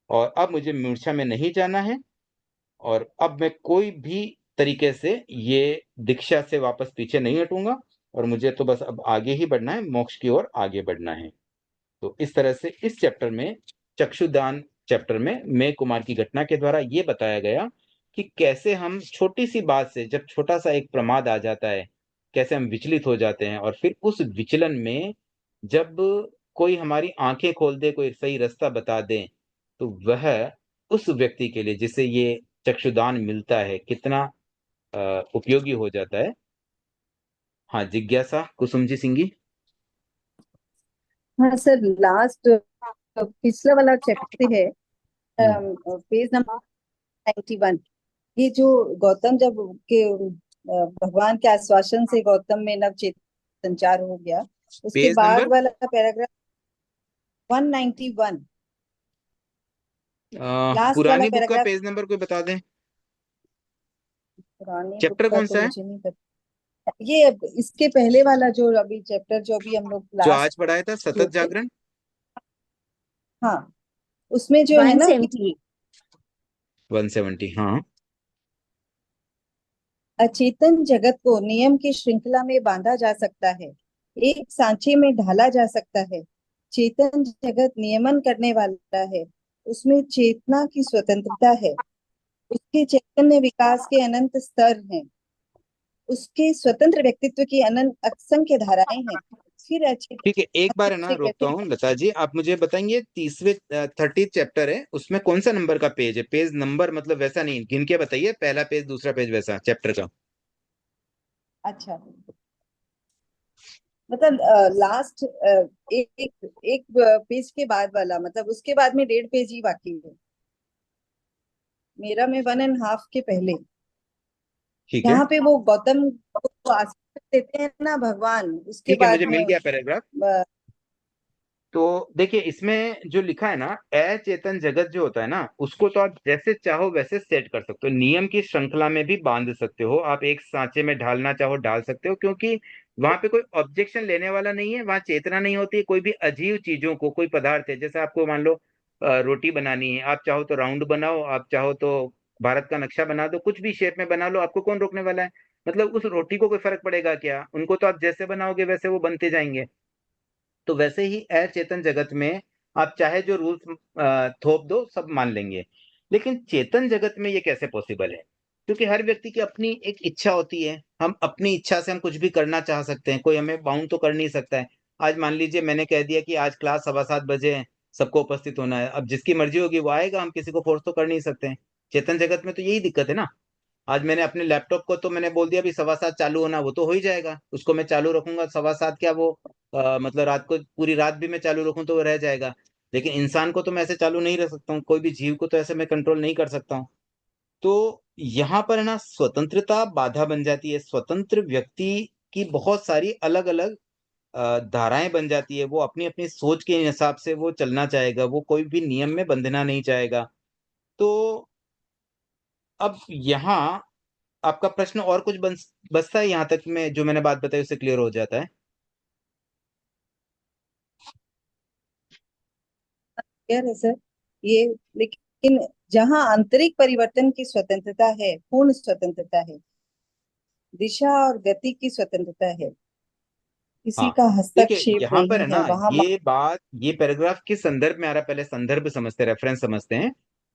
A: और अब मुझे मूर्छा में नहीं जाना है, और अब मैं कोई भी तरीके से ये दीक्षा से वापस पीछे नहीं हटूंगा, और मुझे तो बस अब आगे ही बढ़ना है, मोक्ष की ओर आगे बढ़ना है। तो इस तरह से इस चैप्टर में, चक्षुदान चैप्टर में, मैं कुमार की घटना के द्वारा ये बताया गया कि कैसे हम छोटी सी बात से, जब छोटा सा एक प्रमाद आ जाता है, कैसे हम विचलित हो जाते हैं, और फिर उस विचलन में जब कोई हमारी आंखें खोल दे, कोई सही रास्ता बता दे, तो वह उस व्यक्ति के लिए जिसे ये चक्षुदान मिलता है कितना उपयोगी हो जाता है। हाँ, जिज्ञासा कुसुम जी सिंगी।
D: हाँ सर, लास्ट पिछला वाला चैप्टर है,
A: हम्म,
D: पेज नंबर 91। ये जो गौतम जब के भगवान के आश्वासन से गौतम में नव चेतन संचार हो गया, उसके
A: पेज
D: बाद
A: नंबर
D: वाला पैराग्राफ 191, लास्ट वाला
A: पुरानी बुक का
D: पैराग्राफ।
A: पेज नंबर कोई बता दें।
D: पुरानी बुक
A: चैप्टर
D: का
A: कौन
D: तो
A: सा है
D: मुझे नहीं पता। ये इसके पहले वाला जो अभी चैप्टर जो अभी हम लोग
A: जो
D: लास्ट
A: आज पढ़ाया था,
D: किए
A: सतत
D: थे,
A: जागरण?
D: हाँ, उसमें जो है ना कि
B: 170।
A: 170, हाँ।
D: अचेतन जगत को नियम की श्रृंखला में बांधा जा सकता है, एक सांचे में ढाला जा सकता है। चेतन जगत नियमन करने वाला है, उसमें चेतना की स्वतंत्रता है, उसके चैतन्य विकास के अनंत स्तर हैं, उसके स्वतंत्र व्यक्तित्व की अनंत असंख्य धाराएं हैं। फिर
A: ठीक है, एक बार है
D: अचेतन
A: ना
D: से
A: रोकता
D: कठिन।
A: हूँ लता जी, आप मुझे बताएंगे 30वें 30 चैप्टर है, उसमें कौन सा नंबर का पेज है? पेज नंबर मतलब वैसा नहीं, गिन के बताइए, पहला पेज दूसरा पेज वैसा चैप्टर का।
D: अच्छा, मतलब लास्ट एक एक पेज के बाद वाला, मतलब उसके बाद में 1.5 पेज ही बाकी है। मेरा में 1.5 के पहले,
A: ठीक है।
D: जहाँ पे वो गौतम को आशीर्वाद देते हैं ना भगवान, उसके
A: ठीक है,
D: बाद
A: मुझे मिल
D: में
A: गया पैराग्राफ।
D: अ,
A: तो देखिए इसमें जो लिखा है ना, अचेतन जगत जो होता है ना, उसको तो आप जैसे चाहो वैसे सेट कर सकते हो, नियम की श्रृंखला में भी बांध सकते हो, आप एक सांचे में ढालना चाहो ढाल सकते हो, क्योंकि वहां पे कोई ऑब्जेक्शन लेने वाला नहीं है, वहां चेतना नहीं होती है। कोई भी अजीब चीजों को, कोई पदार्थ है, जैसे आपको मान लो रोटी बनानी है, आप चाहो तो राउंड बनाओ, आप चाहो तो भारत का नक्शा बना दो, कुछ भी शेप में बना लो, आपको कौन रोकने वाला है? मतलब उस रोटी को कोई फर्क पड़ेगा क्या? उनको तो आप जैसे बनाओगे वैसे वो बनते जाएंगे। तो वैसे ही अचेतन जगत में आप चाहे जो रूल्स थोप दो, सब मान लेंगे। लेकिन चेतन जगत में ये कैसे पॉसिबल है? क्योंकि हर व्यक्ति की अपनी एक इच्छा होती है, हम अपनी इच्छा से हम कुछ भी करना चाह सकते हैं, कोई हमें बाउंड तो कर नहीं सकता है। आज मान लीजिए मैंने कह दिया कि आज क्लास 7:15 बजे है, सबको उपस्थित होना है, अब जिसकी मर्जी होगी वो आएगा, हम किसी को फोर्स तो कर नहीं सकते हैं। चेतन जगत में तो यही दिक्कत है ना। आज मैंने अपने लैपटॉप को तो मैंने बोल दिया भी 7:15 चालू होना, वो तो हो ही जाएगा, उसको मैं चालू रखूंगा 7:15, क्या वो मतलब रात को पूरी रात भी मैं चालू रखूं तो वो रह जाएगा। लेकिन इंसान को तो मैं ऐसे चालू नहीं रख सकता हूँ, कोई भी जीव को तो ऐसे मैं कंट्रोल नहीं कर सकता हूँ। तो यहाँ पर है ना स्वतंत्रता बाधा बन जाती है, स्वतंत्र व्यक्ति की बहुत सारी अलग अलग धाराएं बन जाती है, वो अपनी अपनी सोच के हिसाब से वो चलना चाहेगा, वो कोई भी नियम में बंधना नहीं चाहेगा। तो अब यहाँ आपका प्रश्न और कुछ बचता है यहाँ तक में जो मैंने बात बताई उससे क्लियर हो जाता है?
D: क्लियर है सर ये। लेकिन जहाँ आंतरिक परिवर्तन की स्वतंत्रता है, पूर्ण स्वतंत्रता है, दिशा और गति की स्वतंत्रता है, किसी
A: हाँ,
D: का
A: देखिए
D: हस्तक्षेप
A: यहाँ पर
D: नहीं
A: है ना,
D: है वहां।
A: ये बात, ये पैराग्राफ किस संदर्भ में आ रहा है, पहले संदर्भ समझते, रेफरेंस समझते हैं।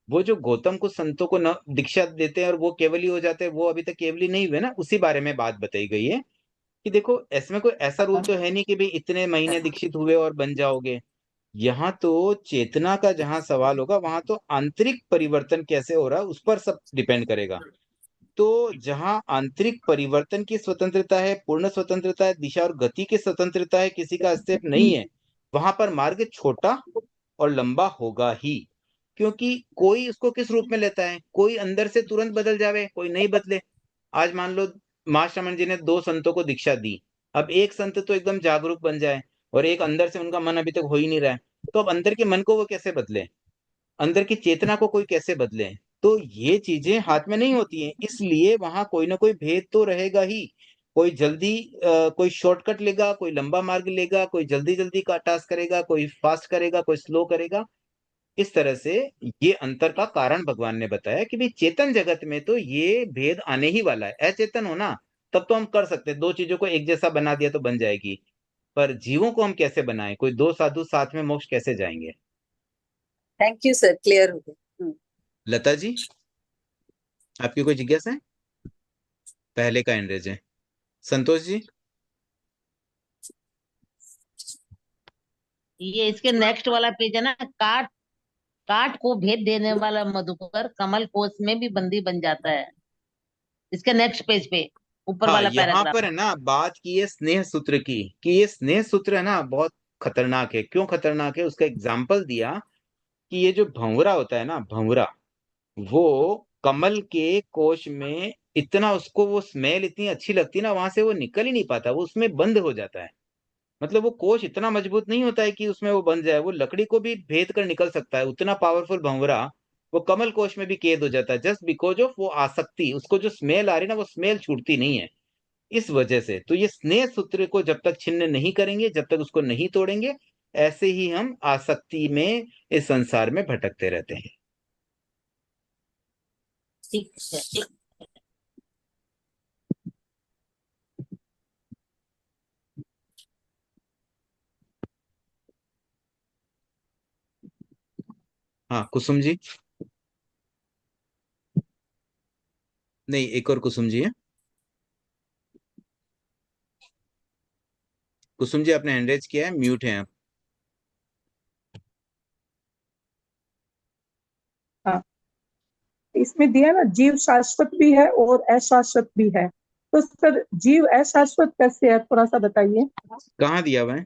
A: वो जो गौतम को संतों को न दीक्षा देते हैं और वो केवली हो जाते हैं, वो अभी तक केवली नहीं हुए ना, उसी बारे में बात बताई गई है कि देखो इसमें कोई ऐसा रूल तो है नहीं कि भाई इतने महीने दीक्षित हुए और बन जाओगे। यहाँ तो चेतना का जहां सवाल होगा वहां तो आंतरिक परिवर्तन कैसे हो रहा है उस पर सब डिपेंड करेगा। तो जहां आंतरिक परिवर्तन की स्वतंत्रता है, पूर्ण स्वतंत्रता है, दिशा और गति की स्वतंत्रता है, किसी का हस्तक्षेप नहीं है, वहां पर मार्ग छोटा और लंबा होगा ही। क्योंकि कोई उसको किस रूप में लेता है, कोई अंदर से तुरंत बदल जावे, कोई नहीं बदले। आज मान लो मां श्रमण जी ने दो संतों को दीक्षा दी, अब एक संत तो एकदम जागरूक बन जाए और एक अंदर से उनका मन अभी तक हो ही नहीं रहा है, तो अब अंदर के मन को वो कैसे बदले, अंदर की चेतना को कोई कैसे बदले? तो ये चीजें हाथ में नहीं होती हैं, इसलिए वहां कोई ना कोई भेद तो रहेगा ही। कोई जल्दी कोई शॉर्टकट लेगा, कोई लंबा मार्ग लेगा, कोई जल्दी जल्दी का टास्क करेगा, कोई फास्ट करेगा, कोई स्लो करेगा। इस तरह से ये अंतर का कारण भगवान ने बताया कि भाई चेतन जगत में तो ये भेद आने ही वाला है। अचेतन हो ना, तब तो हम कर सकते हैं, दो चीजों को एक जैसा बना दिया तो बन जाएगी। पर जीवों को हम कैसे बनाएं, कोई दो साधु साथ में मोक्ष कैसे जाएंगे?
D: थैंक यू सर, क्लियर हो गया।
A: लता जी, आपकी कोई जिज्ञासा है? पहले का एंड्रेज है। संतोष जी?
B: ये इसके नेक्स्ट वाला पेज है ना, काट काट को भेद देने वाला मधुकर कमल कोश में भी बंदी बन जाता है। इसके नेक्स्ट पेज पे ऊपर
A: हाँ,
B: वाला
A: यहाँ
B: पैराग्राफ।
A: पर है ना बात की है स्नेह सूत्र की, कि ये स्नेह सूत्र है ना बहुत खतरनाक है। क्यों खतरनाक है उसका एग्जाम्पल दिया कि ये जो भंवरा होता है ना, भंवरा, वो कमल के कोश में इतना उसको वो स्मेल इतनी अच्छी लगती है ना, वहां से वो निकल ही नहीं पाता, वो उसमें बंद हो जाता है। मतलब वो कोश इतना मजबूत नहीं होता है कि उसमें वो बंध जाए, वो लकड़ी को भी भेद कर निकल सकता है, उतना पावरफुल भंवरा वो कमल कोश में भी कैद हो जाता है, जस्ट बिकॉज ऑफ वो आसक्ति, उसको जो स्मेल आ रही है ना वो स्मेल छूटती नहीं है। इस वजह से तो ये स्नेह सूत्र को जब तक छिन्न नहीं करेंगे, जब तक उसको नहीं तोड़ेंगे, ऐसे ही हम आसक्ति में इस संसार में भटकते रहते हैं।
B: ठीक है।
A: हाँ कुसुम जी? नहीं, एक और कुसुम जी है। कुसुम जी आपने हैंड रेज किया है, म्यूट है आप।
E: हाँ, इसमें दिया ना जीव शाश्वत भी है और अशाश्वत भी है। तो सर जीव अशाश्वत कैसे है, थोड़ा सा बताइए।
A: कहाँ दिया हुआ है?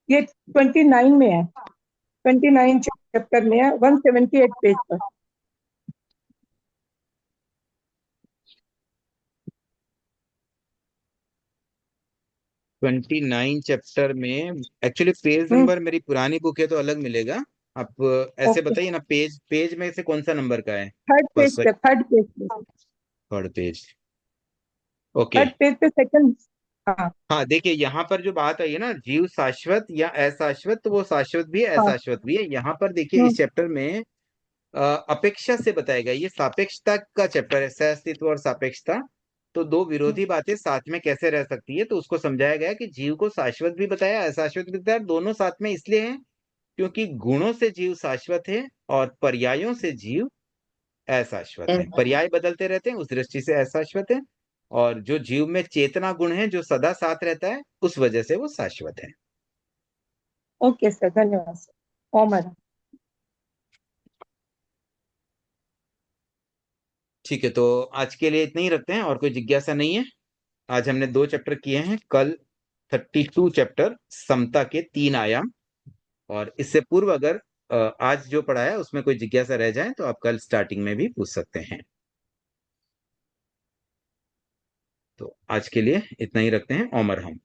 E: ये 29 में है, 29 चैप्टर में है, 178 पेज पर।
A: 29 चैप्टर में एक्चुअली पेज
E: हम्म।
A: नंबर मेरी पुरानी बुक है तो अलग मिलेगा। आप ऐसे
E: ओके,
A: बताइए ना, पेज पेज में से कौन सा नंबर का है?
E: थर्ड पेज
A: फर्स्ट,
E: पे, थर्ड पेज पे,
A: third page. Okay.
E: Third page पे सेकंड। हाँ
A: हाँ, देखिए यहाँ पर जो बात आई है ना, जीव शाश्वत या अशाश्वत, तो वो शाश्वत भी है
E: हाँ।
A: अशाश्वत भी है। यहाँ पर देखिए
E: हम्म।
A: इस चैप्टर में अपेक्षा से बताया गया, ये सापेक्षता का चैप्टर है, सह अस्तित्व और सापेक्षता। तो दो विरोधी बातें साथ में कैसे रह सकती है, तो उसको समझाया गया कि जीव को शाश्वत भी बताया, अशाश्वत भी बताया, दोनों साथ में इसलिए हैं क्योंकि गुणों से जीव शाश्वत है और पर्यायों से जीव अशाश्वत है। पर्याय बदलते रहते हैं, उस दृष्टि से अशाश्वत है। और जो जीव में चेतना गुण है जो सदा साथ रहता है, उस वजह से वो शाश्वत है।
E: ओके सर, धन्यवाद सर। ओम मैडम।
A: ठीक है, तो आज के लिए इतना ही रखते हैं, और कोई जिज्ञासा नहीं है। आज हमने 2 चैप्टर किए हैं, कल 32 चैप्टर, समता के 3 आयाम। और इससे पूर्व अगर आज जो पढ़ा है उसमें कोई जिज्ञासा रह जाए तो आप कल स्टार्टिंग में भी पूछ सकते हैं। तो आज के लिए इतना ही रखते हैं। ओम अरहम।